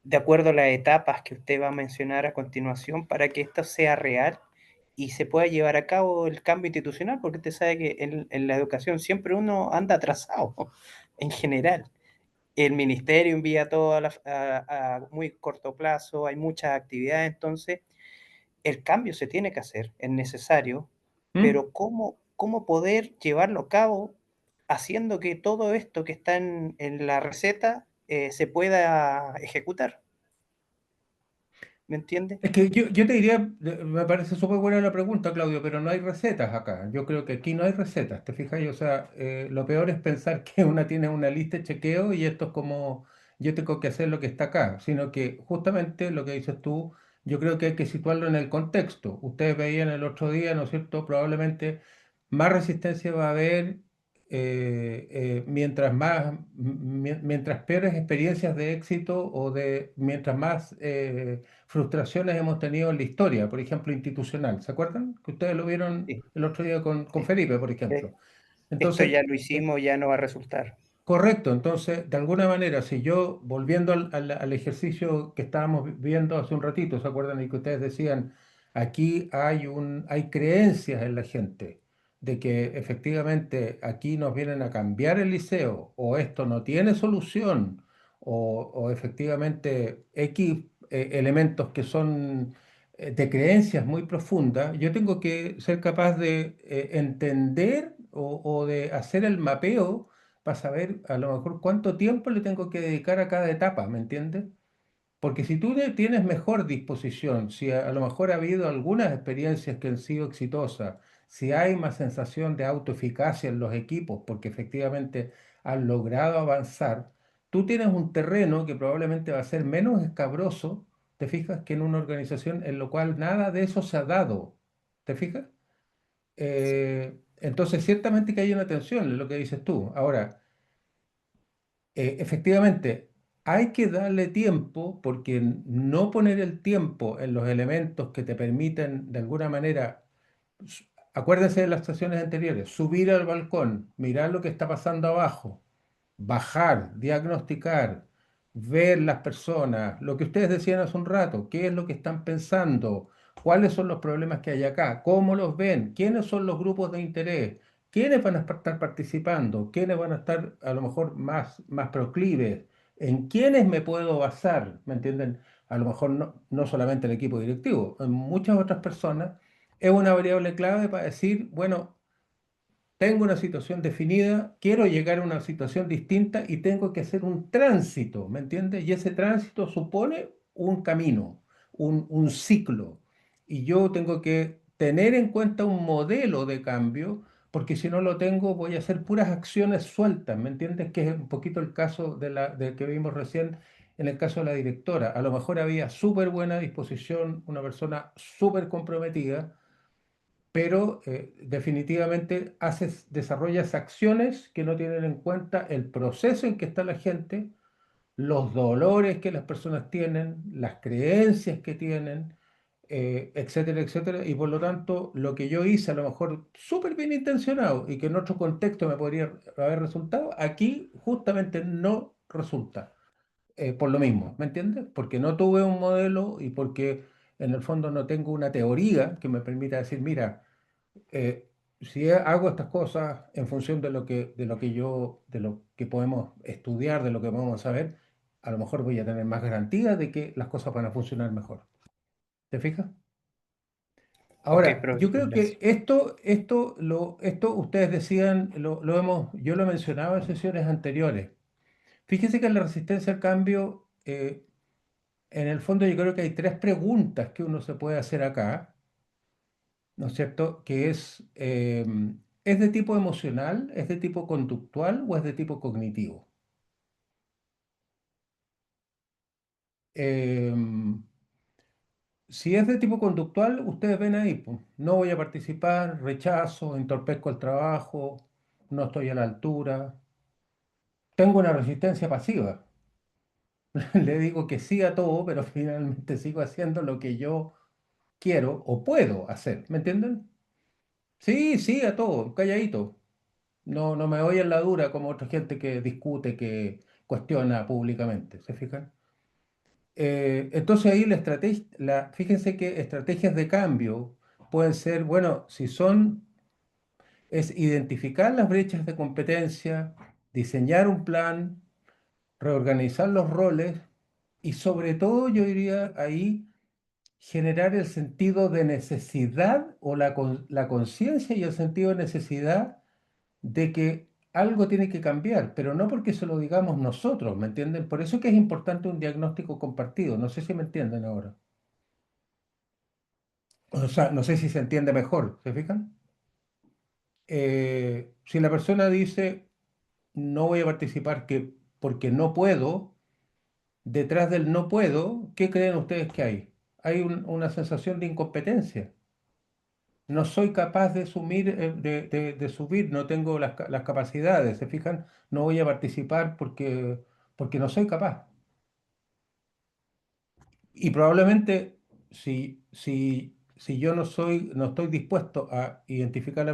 de acuerdo a las etapas que usted va a mencionar a continuación para que esto sea real y se pueda llevar a cabo el cambio institucional? Porque usted sabe que en la educación siempre uno anda atrasado, en general. El ministerio envía todo a muy corto plazo, hay muchas actividades, entonces el cambio se tiene que hacer, es necesario, ¿Mm? pero ¿cómo poder llevarlo a cabo haciendo que todo esto que está en la receta se pueda ejecutar? ¿Me entiende? Es que yo te diría, me parece súper buena la pregunta, Claudio, pero no hay recetas acá. Yo creo que aquí no hay recetas, ¿te fijas? O sea, lo peor es pensar que una tiene una lista de chequeo y esto es como yo tengo que hacer lo que está acá, sino que justamente lo que dices tú, yo creo que hay que situarlo en el contexto. Ustedes veían el otro día, ¿no es cierto? Probablemente más resistencia va a haber mientras peores experiencias de éxito mientras más frustraciones hemos tenido en la historia, por ejemplo, institucional. ¿Se acuerdan? Que ustedes lo vieron Sí, el otro día con sí. Felipe, por Eh, ejemplo. Esto Entonces, ya lo hicimos, ya no va a resultar. correcto, entonces, de alguna manera, si yo, volviendo al ejercicio que estábamos viendo hace un ratito, ¿se acuerdan? Y que ustedes decían, aquí hay creencias en la gente de que efectivamente aquí nos vienen a cambiar el liceo, o esto no tiene solución, o efectivamente X elementos que son de creencias muy profundas, yo tengo que ser capaz de entender o de hacer el mapeo para saber a lo mejor cuánto tiempo le tengo que dedicar a cada etapa, ¿me entiendes? Porque si tú tienes mejor disposición, si a lo mejor ha habido algunas experiencias que han sido exitosas, si hay más sensación de autoeficacia en los equipos, porque efectivamente han logrado avanzar, tú tienes un terreno que probablemente va a ser menos escabroso, ¿te fijas? Que en una organización en la cual nada de eso se ha dado, ¿te fijas? Entonces, ciertamente que hay una tensión en lo que dices tú. Ahora, efectivamente, hay que darle tiempo porque no poner el tiempo en los elementos que te permiten, de alguna manera, acuérdense de las estaciones anteriores, subir al balcón, mirar lo que está pasando abajo, bajar, diagnosticar, ver las personas, lo que ustedes decían hace un rato, qué es lo que están pensando, cuáles son los problemas que hay acá, cómo los ven, quiénes son los grupos de interés, quiénes van a estar participando, quiénes van a estar a lo mejor más proclives, en quiénes me puedo basar, ¿me entienden? A lo mejor no solamente el equipo directivo, en muchas otras personas, es una variable clave para decir, bueno, tengo una situación definida, quiero llegar a una situación distinta y tengo que hacer un tránsito, ¿me entiendes? Y ese tránsito supone un camino, un ciclo. Y yo tengo que tener en cuenta un modelo de cambio, porque si no lo tengo voy a hacer puras acciones sueltas, ¿me entiendes? Que es un poquito el caso de que vimos recién en el caso de la directora. A lo mejor había súper buena disposición, una persona súper comprometida, pero definitivamente desarrollas acciones que no tienen en cuenta el proceso en que está la gente, los dolores que las personas tienen, las creencias que tienen, etcétera, etcétera. Y por lo tanto, lo que yo hice, a lo mejor súper bien intencionado y que en otro contexto me podría haber resultado, aquí justamente no resulta. Por lo mismo, ¿me entiendes? Porque no tuve un modelo y porque en el fondo no tengo una teoría que me permita decir, mira, si hago estas cosas en función de lo que podemos estudiar, de lo que podemos saber, a lo mejor voy a tener más garantía de que las cosas van a funcionar mejor. ¿Te fijas? Ok, Ahora, yo profesor, creo que gracias. esto ustedes decían, yo lo mencionaba en sesiones anteriores. Fíjense que en la resistencia al cambio, en el fondo yo creo que hay tres preguntas que uno se puede hacer acá, ¿no es cierto? Que ¿es de tipo emocional, es de tipo conductual o es de tipo cognitivo? Em, si es de tipo conductual, ustedes ven ahí, pues, no voy a participar, rechazo, entorpezco el trabajo, no estoy a la altura, tengo una resistencia pasiva. Le digo que sí a todo, pero finalmente sigo haciendo lo que yo quiero o puedo hacer, ¿me entienden? Sí, sí, a todo, calladito. No, no me voy en la dura como otra gente que discute, que cuestiona públicamente, ¿se fijan? Entonces ahí fíjense que estrategias de cambio pueden ser, bueno, es identificar las brechas de competencia, diseñar un plan, reorganizar los roles y sobre todo yo diría ahí generar el sentido de necesidad o la conciencia y el sentido de necesidad de que algo tiene que cambiar, pero no porque se lo digamos nosotros, ¿me entienden? Por eso que es importante un diagnóstico compartido. No sé si me entienden ahora. O sea, no sé si se entiende mejor, ¿se fijan? Si la persona dice, no voy a participar porque no puedo, detrás del no puedo, ¿qué creen ustedes que hay? Hay una sensación de incompetencia. No soy capaz de de subir, no tengo las capacidades, ¿se fijan? No voy a participar porque no soy capaz. Y probablemente si yo no estoy dispuesto a identificar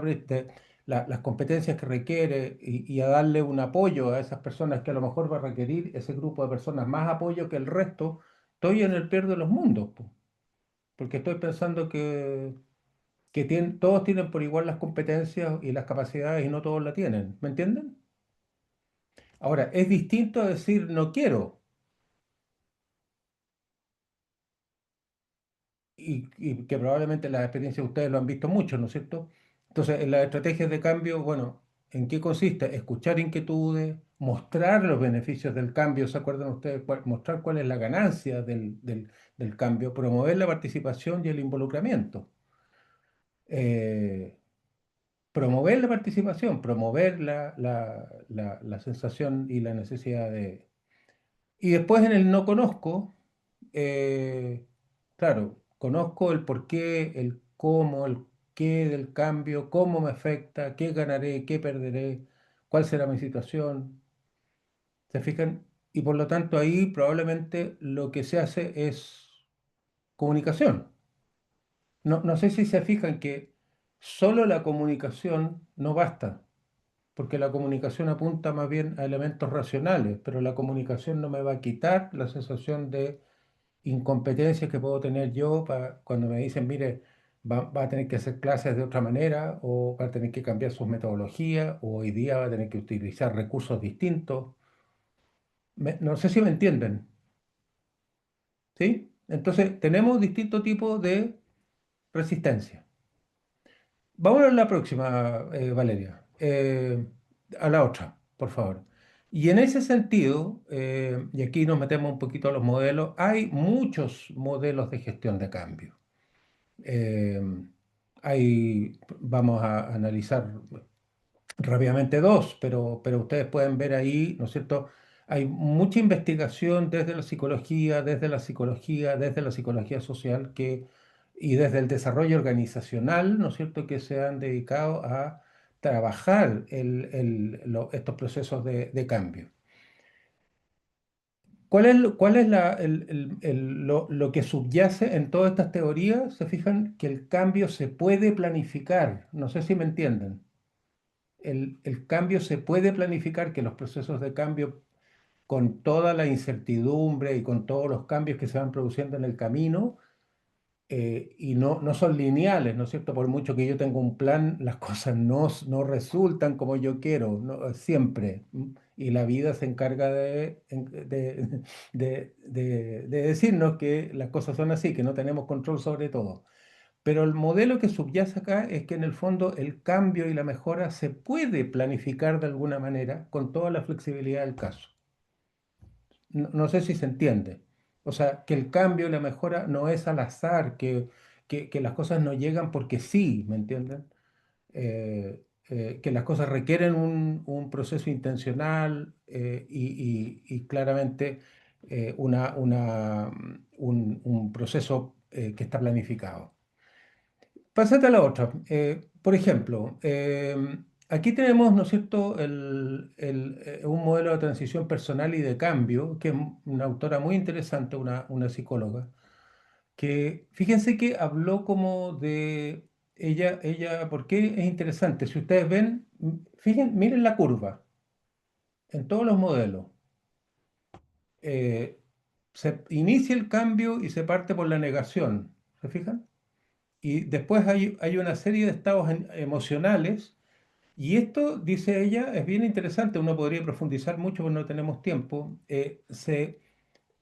las competencias que requiere y a darle un apoyo a esas personas que a lo mejor va a requerir ese grupo de personas más apoyo que el resto, estoy en el peor de los mundos, po, porque estoy pensando que todos tienen por igual las competencias y las capacidades y no todos la tienen. ¿Me entienden? Ahora, es distinto a decir no quiero y que probablemente las experiencias de ustedes lo han visto mucho, ¿no es cierto? Entonces, en las estrategias de cambio, bueno, ¿en qué consiste? Escuchar inquietudes, mostrar los beneficios del cambio, ¿se acuerdan ustedes? Mostrar cuál es la ganancia del cambio, promover la participación y el involucramiento. Eh, Promover la participación, promover la sensación y la necesidad de... Y después en el no conozco, eh, claro, conozco el por qué, el cómo, el qué del cambio, cómo me afecta, qué ganaré, qué perderé, cuál será mi situación. ¿Se fijan? Y por lo tanto ahí probablemente lo que se hace es comunicación. No sé si se fijan que solo la comunicación no basta, porque la comunicación apunta más bien a elementos racionales, pero la comunicación no me va a quitar la sensación de incompetencia que puedo tener yo cuando me dicen, mire, va a tener que hacer clases de otra manera, o va a tener que cambiar sus metodologías, o hoy día va a tener que utilizar recursos distintos. No sé si me entienden, ¿sí? Entonces, tenemos distintos tipos de resistencia. Vamos a la próxima, Valeria. eh, a la otra, por favor. Y en ese sentido, y aquí nos metemos un poquito a los modelos, hay muchos modelos de gestión de cambio. Eh, vamos a analizar rápidamente dos, pero ustedes pueden ver ahí, ¿no es cierto? Hay mucha investigación desde la psicología social y desde el desarrollo organizacional, ¿no es cierto?, que se han dedicado a trabajar estos procesos de cambio. ¿Cuál es lo que subyace en todas estas teorías? Se fijan que el cambio se puede planificar. No sé si me entienden. El cambio se puede planificar, que los procesos de cambio, con toda la incertidumbre y con todos los cambios que se van produciendo en el camino, y no son lineales, ¿no es cierto? Por mucho que yo tenga un plan, las cosas no resultan como yo quiero, siempre. Y la vida se encarga de decirnos que las cosas son así, que no tenemos control sobre todo. Pero el modelo que subyace acá es que en el fondo el cambio y la mejora se puede planificar de alguna manera con toda la flexibilidad del caso. No sé si se entiende. O sea, que el cambio y la mejora no es al azar, que las cosas no llegan porque sí, ¿me entienden? Que las cosas requieren un proceso intencional, y claramente, un proceso que está planificado. Pásate a la otra. Por ejemplo, aquí tenemos, ¿no es cierto?, un modelo de transición personal y de cambio, que es una autora muy interesante, una psicóloga, que fíjense que habló como de ¿por qué es interesante? Si ustedes ven, miren la curva, en todos los modelos. Se inicia el cambio y se parte por la negación, ¿se fijan? Y después hay una serie de estados emocionales, y esto, dice ella, es bien interesante, uno podría profundizar mucho, pero no tenemos tiempo.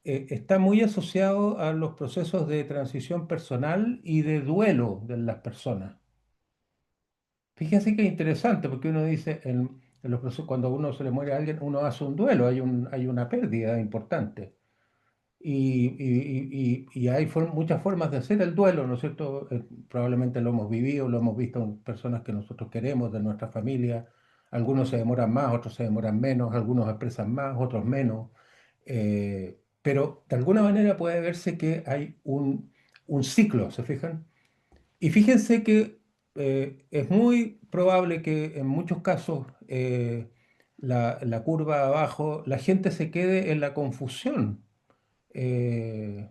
Está muy asociado a los procesos de transición personal y de duelo de las personas. Fíjense que es interesante, porque uno dice, en los procesos, cuando a uno se le muere a alguien, uno hace un duelo, hay una pérdida importante. Y hay muchas formas de hacer el duelo, ¿no es cierto? Probablemente lo hemos vivido, lo hemos visto en personas que nosotros queremos, de nuestra familia. Algunos se demoran más, otros se demoran menos, algunos expresan más, otros menos. Pero de alguna manera puede verse que hay un ciclo, ¿se fijan? Y fíjense que es muy probable que en muchos casos, la curva abajo, la gente se quede en la confusión. eh,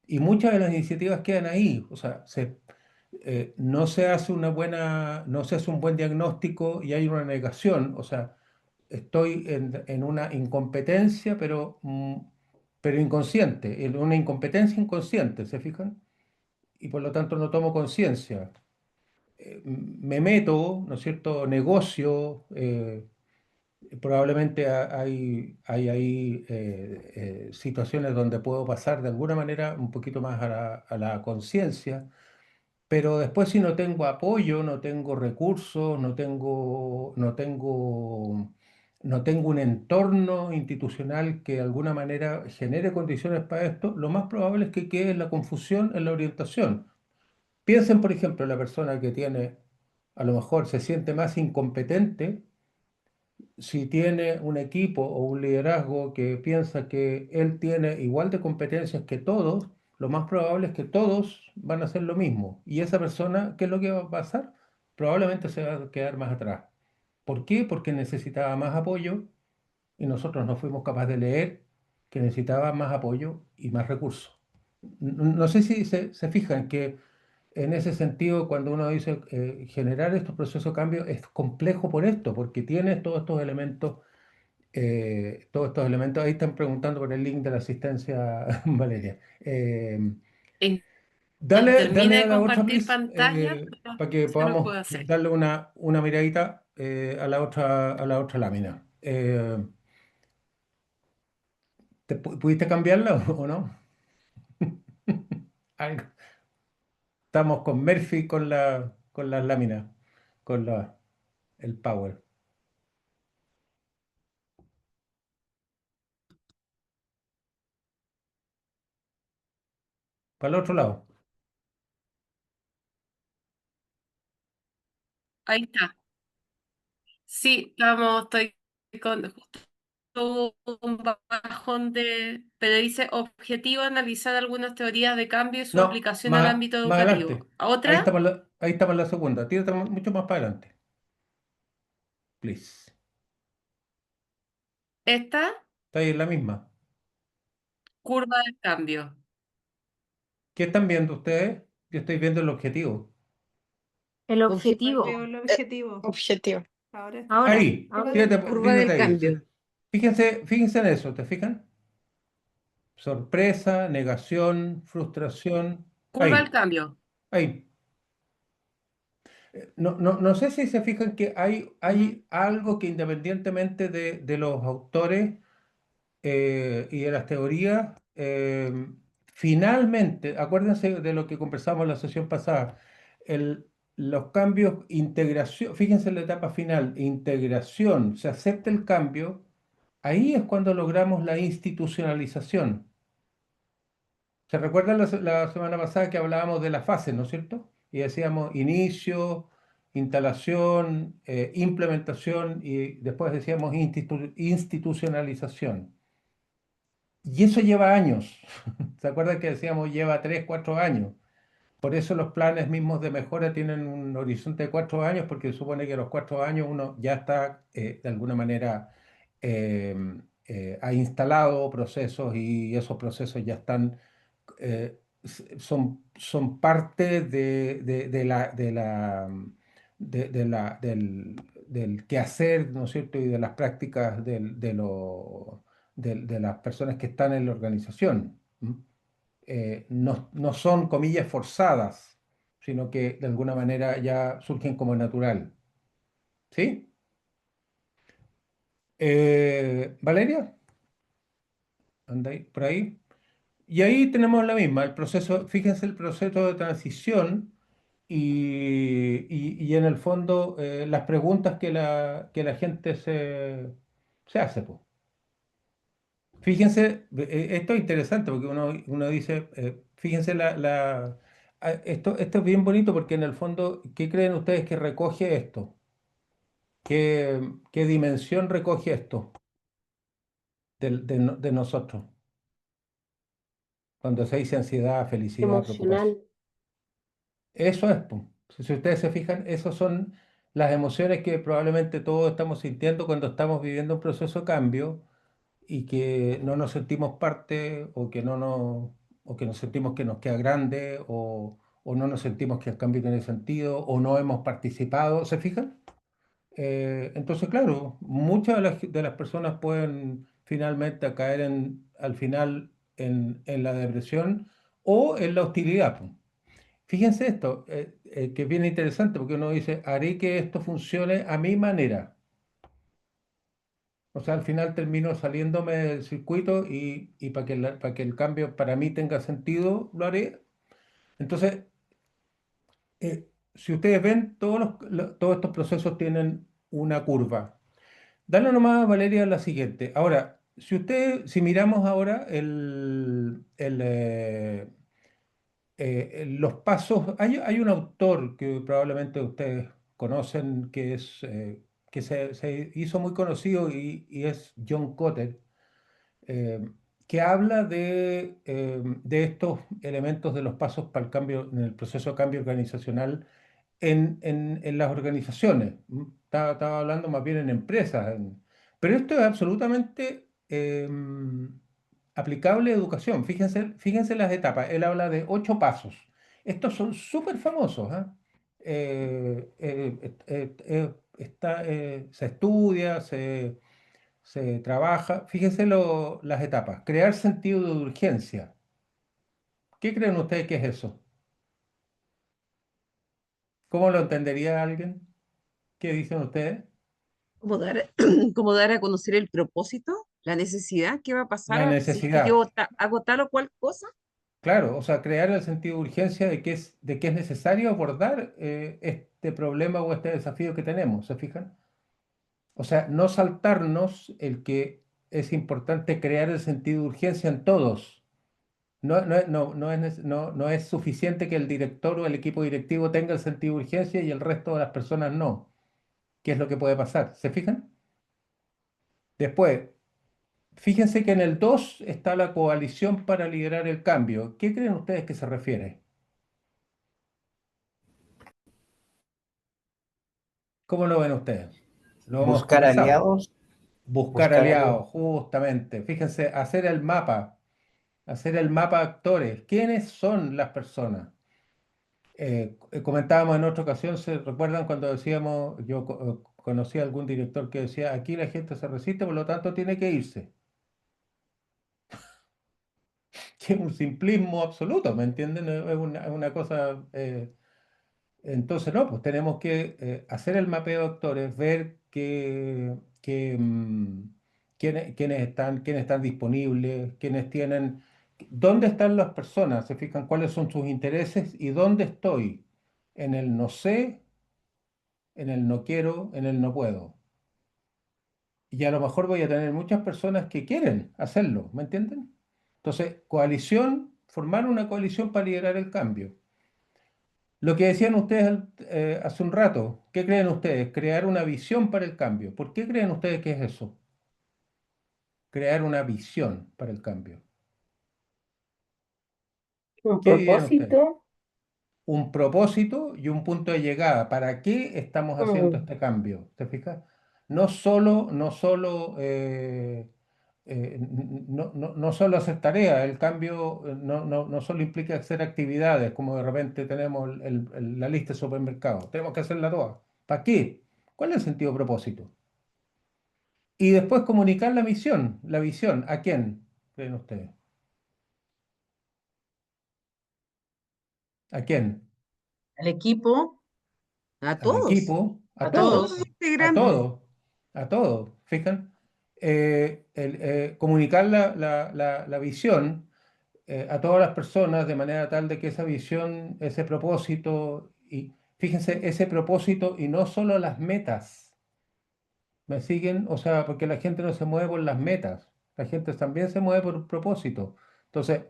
y muchas de las iniciativas quedan ahí. O sea, no se hace un buen diagnóstico y hay una negación. O sea, estoy en una incompetencia, pero inconsciente, en una incompetencia inconsciente, ¿se fijan? Y por lo tanto no tomo conciencia. Me meto, ¿no es cierto? Negocio. Probablemente hay ahí situaciones donde puedo pasar de alguna manera un poquito más a la conciencia, pero después, si no tengo apoyo, no tengo recursos, no tengo un entorno institucional que de alguna manera genere condiciones para esto, lo más probable es que quede en la confusión en la orientación. Piensen, por ejemplo, en la persona que a lo mejor se siente más incompetente. Si tiene un equipo o un liderazgo que piensa que él tiene igual de competencias que todos, lo más probable es que todos van a hacer lo mismo. Y esa persona, ¿qué es lo que va a pasar? Probablemente se va a quedar más atrás. ¿Por qué? Porque necesitaba más apoyo, y nosotros no fuimos capaces de leer que necesitaba más apoyo y más recursos. No sé si se fijan que en ese sentido, cuando uno dice generar estos procesos de cambio, es complejo por esto, porque tiene todos estos elementos. Ahí están preguntando por el link de la asistencia, Valeria. En cuanto Dale termine a de la otra, compartir please, pantalla, para que se lo podamos puedo hacer. darle una miradita a la otra lámina. ¿Pudiste cambiarla o no? Algo. Estamos con Murphy con las láminas. Con la, el power. Para el otro lado. Ahí está. Sí, estoy con justo un bajón pero dice objetivo analizar algunas teorías de cambio y su No, aplicación al ámbito más adelante. educativo. ¿Otra? Ahí está para la segunda. Tírate mucho más para adelante. Please. Esta Está ahí en la misma. curva del cambio. ¿Qué están viendo ustedes? Yo estoy viendo el objetivo. El Igual objetivo. veo el objetivo. Objetivo. Ahora Ahora, Ahí, ahora. curva del fíjate ahí. cambio. Fíjense en eso, ¿te fijan? Sorpresa, negación, frustración. Curva del Ahí, cambio. ahí. No sé si se fijan que hay algo que independientemente de los autores y de las teorías, finalmente, acuérdense de lo que conversamos en la sesión pasada, los cambios, integración, fíjense en la etapa final, integración, se acepta el cambio, ahí es cuando logramos la institucionalización. ¿Se recuerdan la semana pasada que hablábamos de las fases, ¿no es cierto? Y decíamos inicio, instalación, implementación y después decíamos institucionalización. Y eso lleva años. ¿Se acuerdan que decíamos lleva 3, 4 años? Por eso los planes mismos de mejora tienen un horizonte de 4 años, porque supone que a los 4 años uno ya está de alguna manera ha instalado procesos y esos procesos ya están son parte del quehacer, ¿no es cierto? Y de las prácticas de las personas que están en la organización. No son comillas forzadas, sino que de alguna manera ya surgen como natural. ¿Sí? Valeria, ¿anda ahí, por ahí? Y ahí tenemos la misma, el proceso, fíjense el proceso de transición y en el fondo las preguntas que la gente se hace, po. Fíjense, esto es interesante porque uno dice, fíjense esto es bien bonito porque en el fondo, ¿qué creen ustedes que recoge esto? ¿Qué dimensión recoge esto de nosotros? Cuando se dice ansiedad, felicidad, preocupación. Emocional. Eso es, po. Si ustedes se fijan, esas son las emociones que probablemente todos estamos sintiendo cuando estamos viviendo un proceso de cambio y que no nos sentimos parte o que nos sentimos que nos queda grande o no nos sentimos que el cambio tiene sentido o no hemos participado. ¿Se fijan? Entonces, claro, muchas de las personas pueden finalmente caer al final en la depresión o en la hostilidad, po. Fíjense esto, que es bien interesante porque uno dice, haré que esto funcione a mi manera. O sea, al final termino saliéndome del circuito y para que el cambio para mí tenga sentido, lo haré. Entonces, si ustedes ven, todos estos procesos tienen una curva. Dale nomás, Valeria, la siguiente. Ahora, si miramos ahora los pasos, hay un autor que probablemente ustedes conocen que se hizo muy conocido y es John Kotter, eh, que habla de estos elementos de los pasos para el cambio, en el proceso de cambio organizacional en las organizaciones. Estaba hablando más bien en empresas. Pero esto es absolutamente aplicable a educación. Fíjense las etapas. Él habla de 8 pasos. Estos son súper famosos, ¿ah? Se estudia, se trabaja. Fíjense las etapas. Crear sentido de urgencia. ¿Qué creen ustedes que es eso? ¿Cómo lo entendería alguien? ¿Qué dicen ustedes? Como dar, como dar a conocer el propósito, la necesidad, qué va a La pasar si es que necesidad. yo hago tal o cual cosa. Claro, o sea, crear el sentido de urgencia de que es necesario abordar este problema o este desafío que tenemos, ¿se fijan? O sea, no saltarnos el que es importante crear el sentido de urgencia en todos. No es suficiente que el director o el equipo directivo tenga el sentido de urgencia y el resto de las personas no. ¿Qué es lo que puede pasar? ¿Se fijan? Después, fíjense que en el 2 está la coalición para liderar el cambio. ¿Qué creen ustedes que se refiere? ¿Cómo lo ven ustedes? Lo hemos Buscar conversado. aliados, Buscar buscar aliados. aliados, justamente. Fíjense, hacer el mapa de actores. ¿Quiénes son las personas? Comentábamos en otra ocasión, ¿se recuerdan cuando decíamos, conocí a algún director que decía, aquí la gente se resiste, por lo tanto tiene que irse? Que es un simplismo absoluto, ¿me entienden? Es una cosa... entonces, no, pues tenemos que hacer el mapeo de actores, ver quiénes están disponibles, quiénes tienen, dónde están las personas, se fijan cuáles son sus intereses y dónde estoy, en el no sé, en el no quiero, en el no puedo. Y a lo mejor voy a tener muchas personas que quieren hacerlo, ¿me entienden? Entonces, coalición, formar una coalición para liderar el cambio. Lo que decían ustedes hace un rato, ¿qué creen ustedes? Crear una visión para el cambio. ¿Por qué creen ustedes que es eso? Crear una visión para el cambio. Un ¿Qué dirían ustedes? propósito. Un propósito y un punto de llegada. ¿Para qué estamos haciendo Mm. este cambio? ¿Te fijas? No solo no solo hacer tareas, el cambio no solo implica hacer actividades, como de repente tenemos la lista de supermercados, tenemos que hacerla toda. ¿Para qué? ¿Cuál es el sentido de propósito? Y después comunicar la visión, ¿a quién creen ustedes? ¿A quién? Al equipo, a Al todos, equipo, a a todos los todos, a integrantes. todos, a todos. ¿Fijan? Comunicar la visión a todas las personas de manera tal de que esa visión, ese propósito, y fíjense, ese propósito y no solo las metas, ¿me siguen? O sea, porque la gente no se mueve por las metas, la gente también se mueve por un propósito. Entonces,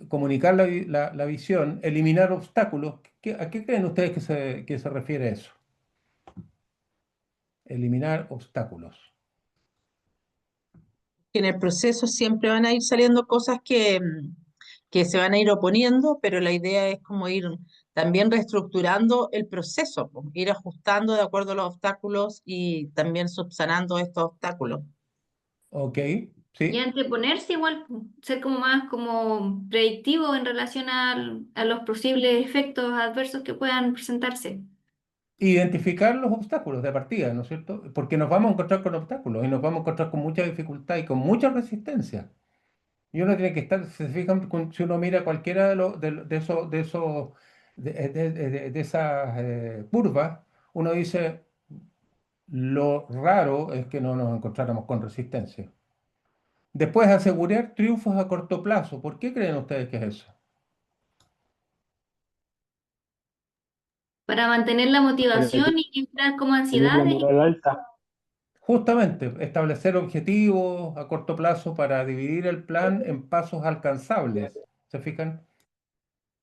comunicar la visión, eliminar obstáculos, ¿a qué creen ustedes que se refiere eso? Eliminar obstáculos. Que en el proceso siempre van a ir saliendo cosas que se van a ir oponiendo, pero la idea es como ir también reestructurando el proceso, pues, ir ajustando de acuerdo a los obstáculos y también subsanando estos obstáculos. ¿Ok? Y ¿Sí? anteponerse igual, ser como más como predictivo en relación a los posibles efectos adversos que puedan presentarse. Identificar los obstáculos de partida, ¿no es cierto? Porque nos vamos a encontrar con obstáculos y nos vamos a encontrar con mucha dificultad y con mucha resistencia. Y uno tiene que estar, si se fijan, si uno mira cualquiera de esas curvas, uno dice, lo raro es que no nos encontráramos con resistencia. Después, asegurar triunfos a corto plazo. ¿Por qué creen ustedes que es eso? Para mantener la Para motivación y entrar como tener la ansiedades. moral alta. Justamente, establecer objetivos a corto plazo para dividir el plan en pasos alcanzables. ¿Se fijan?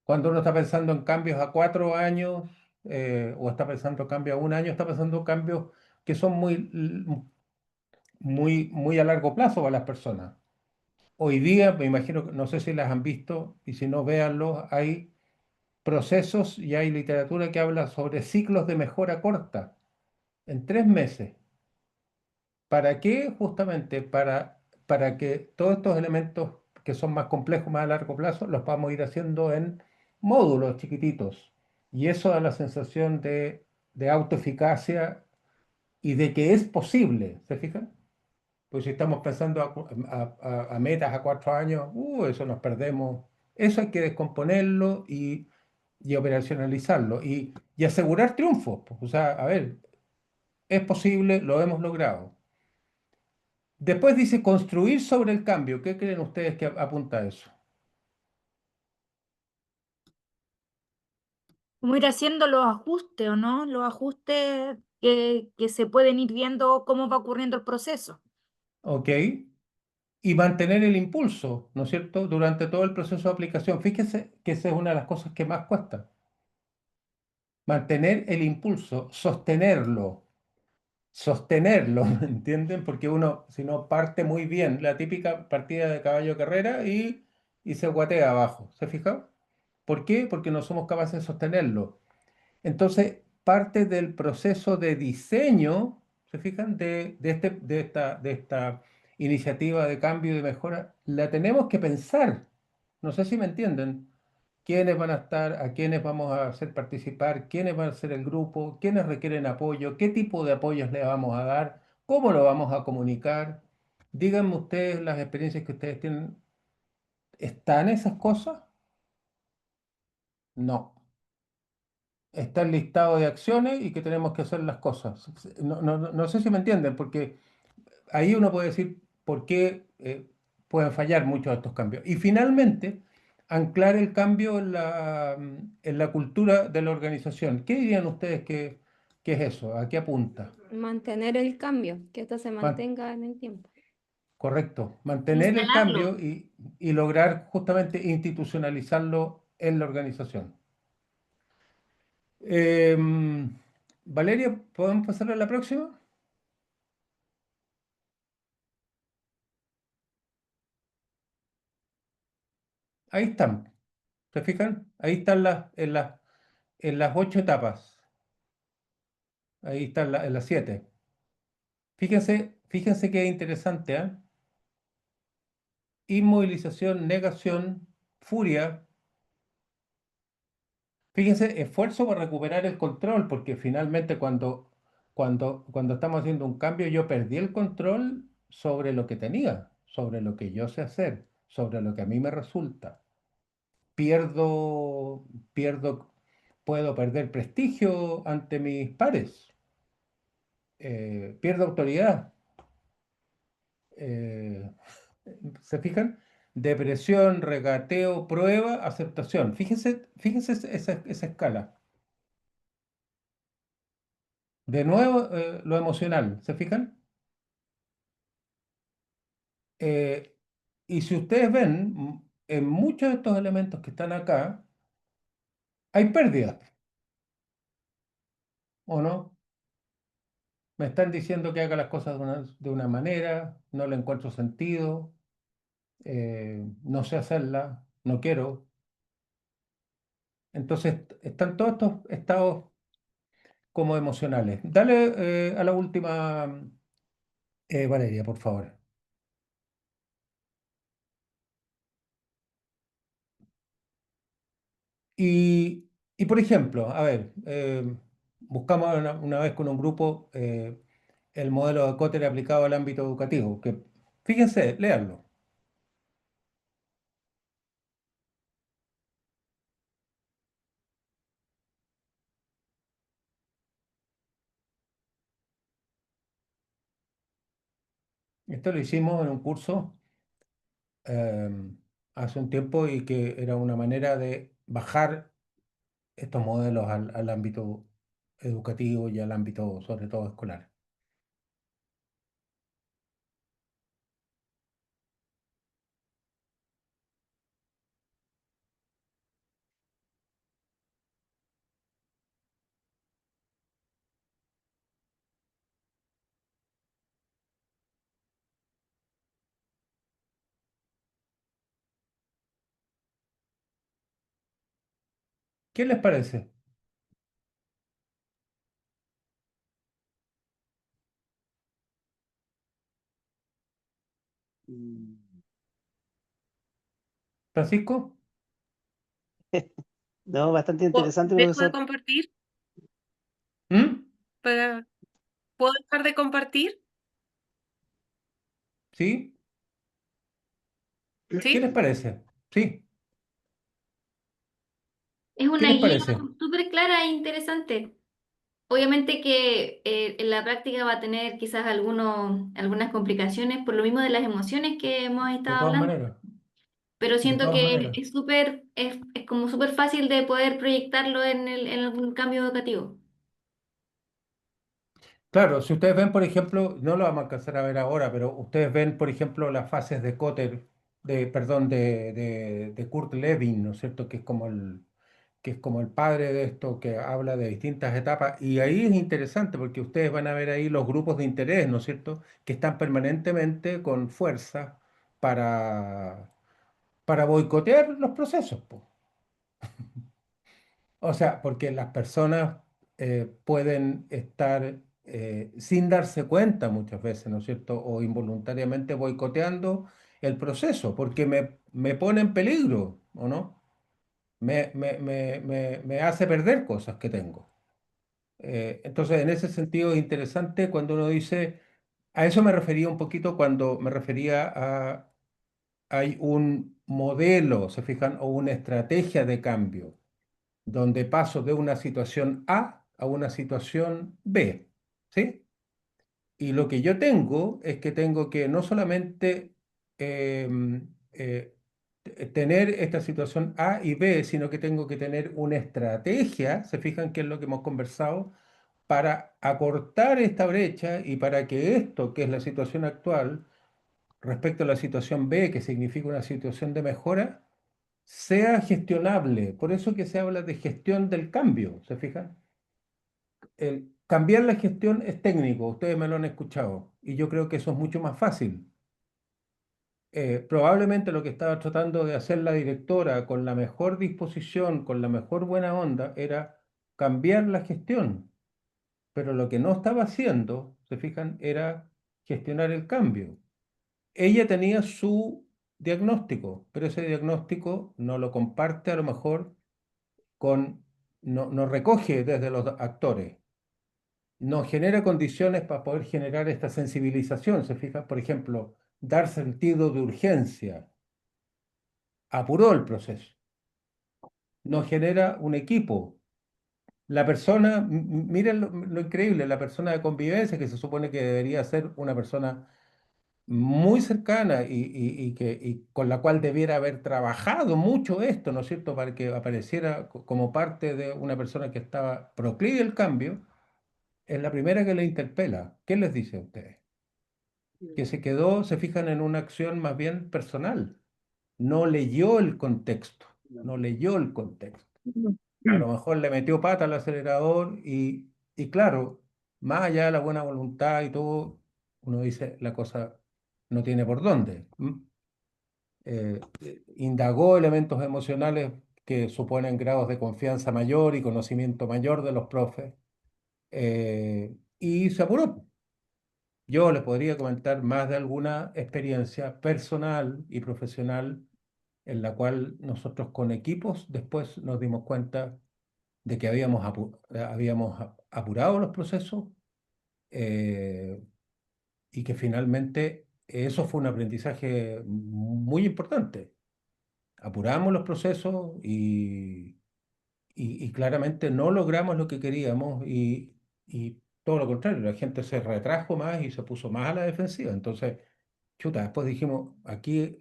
Cuando uno está pensando en cambios a 4 años o está pensando en cambios a un año, está pensando en cambios que son muy a largo plazo para las personas. Hoy día, me imagino, no sé si las han visto y si no, véanlos, hay procesos y hay literatura que habla sobre ciclos de mejora corta, en 3 meses. ¿Para qué? Justamente para que todos estos elementos que son más complejos, más a largo plazo, los vamos a ir haciendo en módulos chiquititos. Y eso da la sensación de autoeficacia y de que es posible, ¿se fijan? Pues si estamos pensando a metas a 4 años, eso nos perdemos. Eso hay que descomponerlo y operacionalizarlo y asegurar triunfos, pues. O sea, a ver, es posible, lo hemos logrado. Después dice construir sobre el cambio. ¿Qué creen ustedes que apunta a eso? como ir haciendo los ajustes, ¿o no? Los ajustes que se pueden ir viendo cómo va ocurriendo el proceso. ¿Ok? Y mantener el impulso, ¿no es cierto?, durante todo el proceso de aplicación. Fíjese que esa es una de las cosas que más cuesta. Mantener el impulso, sostenerlo, ¿me entienden? Porque uno, si no, parte muy bien, la típica partida de caballo de carrera y se guatea abajo. ¿Se fija? ¿Por qué? Porque no somos capaces de sostenerlo. Entonces, parte del proceso de diseño, ¿se fijan? De esta iniciativa de cambio y de mejora, la tenemos que pensar. No sé si me entienden. ¿Quiénes van a estar? ¿A quiénes vamos a hacer participar? ¿Quiénes van a ser el grupo? ¿Quiénes requieren apoyo? ¿Qué tipo de apoyos le vamos a dar? ¿Cómo lo vamos a comunicar? Díganme ustedes las experiencias que ustedes tienen. ¿Están esas cosas? No. Está el listado de acciones y que tenemos que hacer las cosas. No sé si me entienden, porque ahí uno puede decir por qué pueden fallar muchos de estos cambios. Y finalmente, anclar el cambio en la cultura de la organización. ¿Qué dirían ustedes que es eso? ¿A qué apunta? Mantener el cambio, que esto se Man- mantenga en el tiempo. correcto, mantener el Instalarlo. cambio y lograr justamente institucionalizarlo en la organización. Valeria, ¿podemos pasar a la próxima? Ahí están, ¿se fijan? Ahí están en las 8 etapas. Ahí están en las 7. Fíjense que es interesante, ¿ah? Inmovilización, negación, furia. Fíjense, esfuerzo para recuperar el control, porque finalmente cuando estamos haciendo un cambio, yo perdí el control sobre lo que tenía, sobre lo que yo sé hacer, sobre lo que a mí me resulta. Pierdo, pierdo, puedo perder prestigio ante mis pares, pierdo autoridad. eh, ¿Se fijan? Depresión, regateo, prueba, aceptación. Fíjense esa escala. De nuevo, lo emocional, ¿se fijan? Eh, y si ustedes ven, en muchos de estos elementos que están acá, hay pérdidas, ¿o no? Me están diciendo que haga las cosas de una manera, no le encuentro sentido, no sé hacerla, no quiero. Entonces, están todos estos estados como emocionales. Dale a la última, Valeria, por favor. Y por ejemplo, a ver, buscamos una vez con un grupo el modelo de Kotter aplicado al ámbito educativo, que fíjense, léanlo. Esto lo hicimos en un curso hace un tiempo y que era una manera de bajar estos modelos al ámbito educativo y al ámbito sobre todo escolar. ¿Qué les parece? Mm. Francisco, No, bastante interesante, ¿Dejo de profesor. compartir? ¿Mm? Para- ¿Puedo dejar de compartir? ¿Sí? ¿Qué les ¿Sí? parece? ¿Sí? Es ¿Qué una les guía parece? súper clara e interesante. Obviamente que en la práctica va a tener quizás algunas complicaciones por lo mismo de las emociones que hemos De estado todas hablando. maneras. pero De siento todas que maneras. es como súper fácil de poder proyectarlo en algún cambio educativo. Claro, si ustedes ven, por ejemplo, no lo vamos a alcanzar a ver ahora, pero ustedes ven, por ejemplo, las fases de Kotter, perdón, de Kurt Lewin, ¿no es cierto? Que es como el padre de esto, que habla de distintas etapas. Y ahí es interesante porque ustedes van a ver ahí los grupos de interés, ¿no es cierto? Que están permanentemente con fuerza para, para boicotear los procesos, po. O sea, porque las personas pueden estar sin darse cuenta muchas veces, ¿no es cierto? O involuntariamente boicoteando el proceso, porque me pone en peligro, ¿o no? Me hace perder cosas que tengo. Entonces, en ese sentido es interesante cuando uno dice, a eso me refería un poquito cuando me refería a, hay un modelo, ¿se fijan? O una estrategia de cambio donde paso de una situación a una situación B, ¿sí? Y lo que yo tengo es que tengo que no solamente tener esta situación A y B, sino que tengo que tener una estrategia, ¿se fijan qué es lo que hemos conversado? Para acortar esta brecha y para que esto, que es la situación actual, respecto a la situación B, que significa una situación de mejora, sea gestionable. Por eso que se habla de gestión del cambio, ¿se fijan? El cambiar la gestión es técnico, ustedes me lo han escuchado, y yo creo que eso es mucho más fácil. Probablemente lo que estaba tratando de hacer la directora con la mejor disposición, con la mejor buena onda, era cambiar la gestión, pero lo que no estaba haciendo, ¿se fijan?, era gestionar el cambio. Ella tenía su diagnóstico, pero ese diagnóstico no lo comparte a lo mejor no recoge desde los actores, no genera condiciones para poder generar esta sensibilización. ¿Se fija? Por ejemplo, dar sentido de urgencia, apuró el proceso, no genera un equipo. La persona, miren lo increíble, la persona de convivencia, que se supone que debería ser una persona muy cercana y con la cual debiera haber trabajado mucho esto, ¿no es cierto?, para que apareciera como parte de una persona que estaba proclive al cambio, es la primera que le interpela. ¿Qué les dice a ustedes? Que se quedó, se fijan en una acción más bien personal. No leyó el contexto, no leyó el contexto. A lo mejor le metió pata al acelerador y claro, más allá de la buena voluntad y todo, uno dice, la cosa no tiene por dónde. Indagó elementos emocionales que suponen grados de confianza mayor y conocimiento mayor de los profes y se apuró. Yo les podría comentar más de alguna experiencia personal y profesional en la cual nosotros con equipos después nos dimos cuenta de que habíamos apurado los procesos eh, y que finalmente eso fue un aprendizaje muy importante. Apuramos los procesos y claramente no logramos lo que queríamos y todo lo contrario, la gente se retrajo más y se puso más a la defensiva. Entonces, chuta, después dijimos, aquí,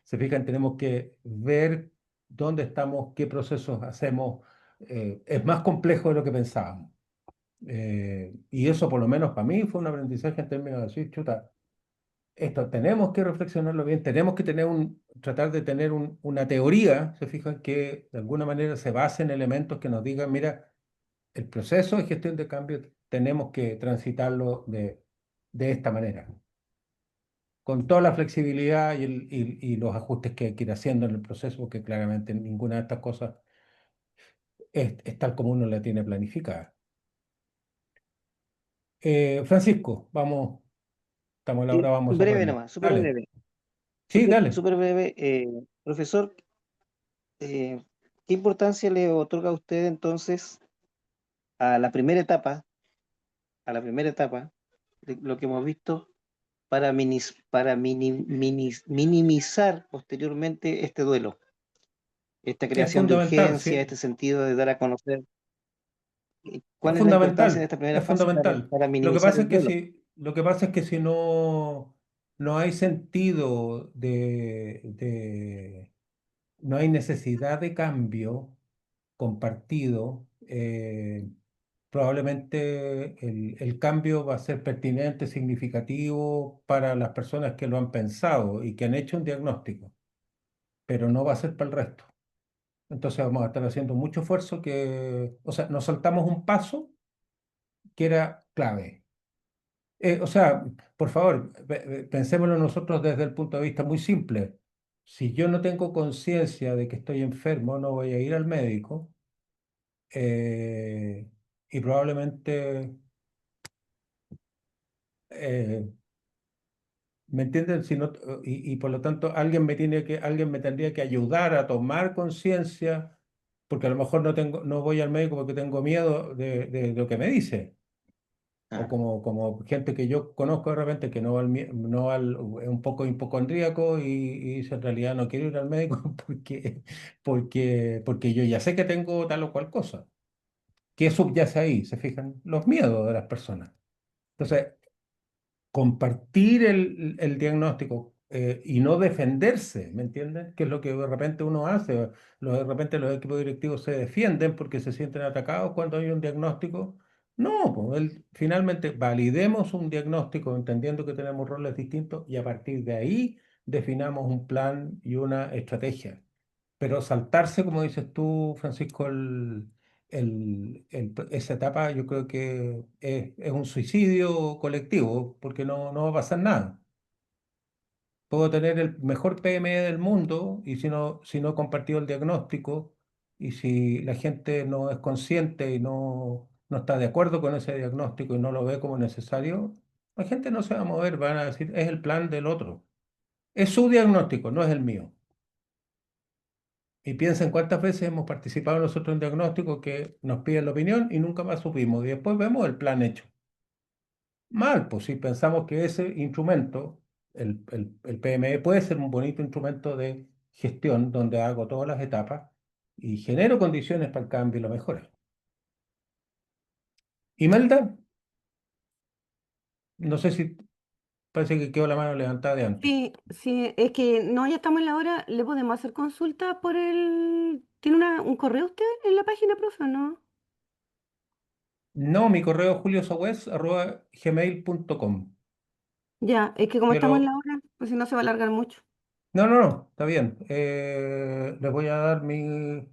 se fijan, tenemos que ver dónde estamos, qué procesos hacemos. Es más complejo de lo que pensábamos. Y eso por lo menos para mí fue un aprendizaje en términos de decir, chuta, esto tenemos que reflexionarlo bien, tenemos que tratar de tener una teoría, se fijan, que de alguna manera se base en elementos que nos digan, mira, el proceso de gestión de cambio tenemos que transitarlo de esta manera, con toda la flexibilidad y los ajustes que hay que ir haciendo en el proceso, porque claramente ninguna de estas cosas es tal como uno la tiene planificada. Francisco, vamos, estamos a la hora, vamos Breve cerrando. nomás, súper Dale. breve. Sí, dale. Súper breve. Profesor, ¿qué importancia le otorga a usted entonces a la primera etapa, de lo que hemos visto, para minimizar posteriormente este duelo, esta Es creación de fundamental, urgencia, sí. este sentido de dar a conocer? Es ¿Cuál es la importancia de fundamental, esta primera es fase fundamental. para Lo que minimizar pasa el es que duelo? si, lo que pasa es que si no, no hay sentido no hay necesidad de cambio compartido. Probablemente el cambio va a ser pertinente, significativo para las personas que lo han pensado y que han hecho un diagnóstico, pero no va a ser para el resto. Entonces vamos a estar haciendo mucho esfuerzo o sea, nos saltamos un paso que era clave. O sea, por favor, pensémoslo nosotros desde el punto de vista muy simple. Si yo no tengo conciencia de que estoy enfermo, no voy a ir al médico, eh, y probablemente, eh, ¿me entienden? Si no, y por lo tanto alguien me tendría que ayudar a tomar conciencia, porque a lo mejor no voy al médico porque tengo miedo de lo que me dice. O Ah, como gente que yo conozco de repente que es un poco hipocondríaco y dice en realidad no quiero ir al médico porque yo ya sé que tengo tal o cual cosa. ¿Qué subyace ahí? ¿Se fijan? Los miedos de las personas. Entonces, compartir el diagnóstico, y no defenderse, ¿me entienden? Que es lo que de repente uno hace. De repente los equipos directivos se defienden porque se sienten atacados cuando hay un diagnóstico. No, pues finalmente validemos un diagnóstico entendiendo que tenemos roles distintos y a partir de ahí definamos un plan y una estrategia. Pero saltarse, como dices tú, Francisco, esa etapa yo creo que es un suicidio colectivo porque no va a pasar nada. Puedo tener el mejor PME del mundo y si no he compartido el diagnóstico y si la gente no es consciente y no está de acuerdo con ese diagnóstico y no lo ve como necesario, la gente no se va a mover, van a decir, es el plan del otro. Es su diagnóstico, no es el mío. Y piensen cuántas veces hemos participado nosotros en diagnósticos que nos piden la opinión y nunca más supimos. Y después vemos el plan hecho. Mal, pues si pensamos que ese instrumento, el PME, puede ser un bonito instrumento de gestión donde hago todas las etapas y genero condiciones para el cambio y la mejora. Imelda, no sé si parece que quedó la mano levantada de antes. Sí, sí, es que no, ya estamos en la hora, ¿le podemos hacer consulta por el... ¿Tiene un correo usted en la página, profe, o no? No, mi correo es juliosowes@gmail.com. Ya, es que como Yo estamos en la lo, hora, pues si no se va a alargar mucho. no, está bien. Les voy a dar espérame.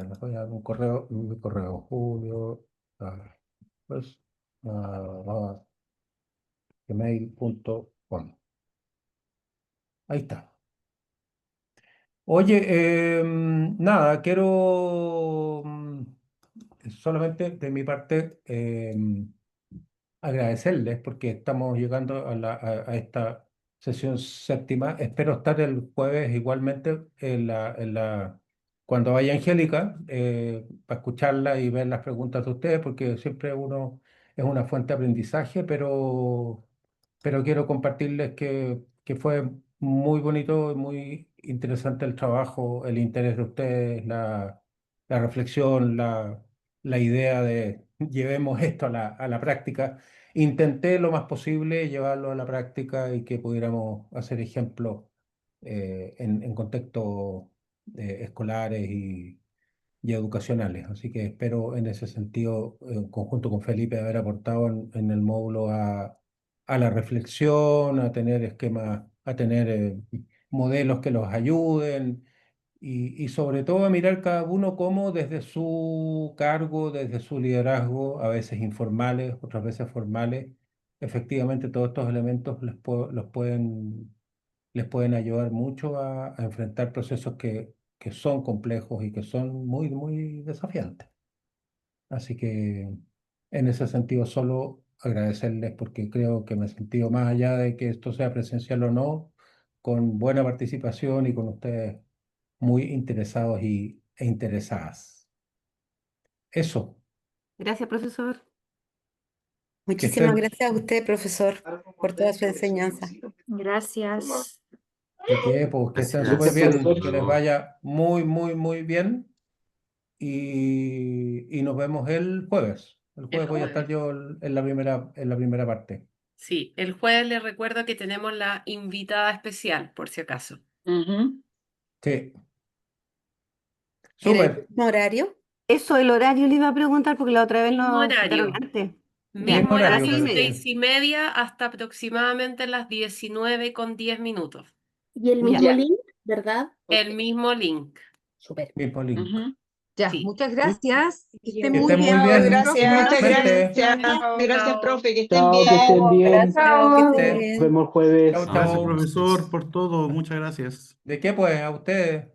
Les voy a dar mi correo, Julio, pues, arroba gmail.com. Ahí está. Oye, nada, quiero solamente de mi parte agradecerles porque estamos llegando a esta sesión séptima. Espero estar el jueves igualmente cuando vaya Angélica, para escucharla y ver las preguntas de ustedes, porque siempre uno es una fuente de aprendizaje, pero quiero compartirles que fue muy bonito, muy interesante el trabajo, el interés de ustedes, la reflexión, la idea de llevemos esto a la práctica. Intenté lo más posible llevarlo a la práctica y que pudiéramos hacer ejemplos en contextos escolares y educacionales. Así que espero en ese sentido, en conjunto con Felipe, haber aportado en el módulo a la reflexión, a tener esquemas, a tener modelos que los ayuden y sobre todo a mirar cada uno cómo desde su cargo, desde su liderazgo, a veces informales, otras veces formales, efectivamente todos estos elementos les pueden ayudar mucho a enfrentar procesos que son complejos y que son muy, muy desafiantes. Así que en ese sentido solo agradecerles porque creo que me he sentido más allá de que esto sea presencial o no, con buena participación y con ustedes muy interesados e interesadas. Eso, Gracias, profesor. que Muchísimas estén, gracias a usted, profesor, por toda su enseñanza. Gracias. pues, que estén súper Gracias, bien, que les profesor. vaya muy, muy, muy bien y nos vemos el jueves. El jueves voy a estar yo en la primera parte. Sí, el jueves les recuerdo que tenemos la invitada especial, por si acaso. Sí, ¿En el súper. mismo horario? Eso, el horario le iba a preguntar porque la otra vez Mismo nos citaron horario. antes. Ya, Mismo Mismo a las horario, horario, 6:30. 6:30 hasta aproximadamente las 19:10. Y el Ya. mismo link, ¿verdad? El mismo link. Súper. Mismo link. Ya, Sí. muchas gracias. Que estén Que muy estén muy bien. bien. Gracias, Suerte. gracias, profe, que estén Chao, que estén bien. bien. Chao, que estén Sí. Nos bien. vemos el jueves. Chau, Gracias, chau. profesor, por todo. Muchas gracias. ¿De qué pues? A ustedes.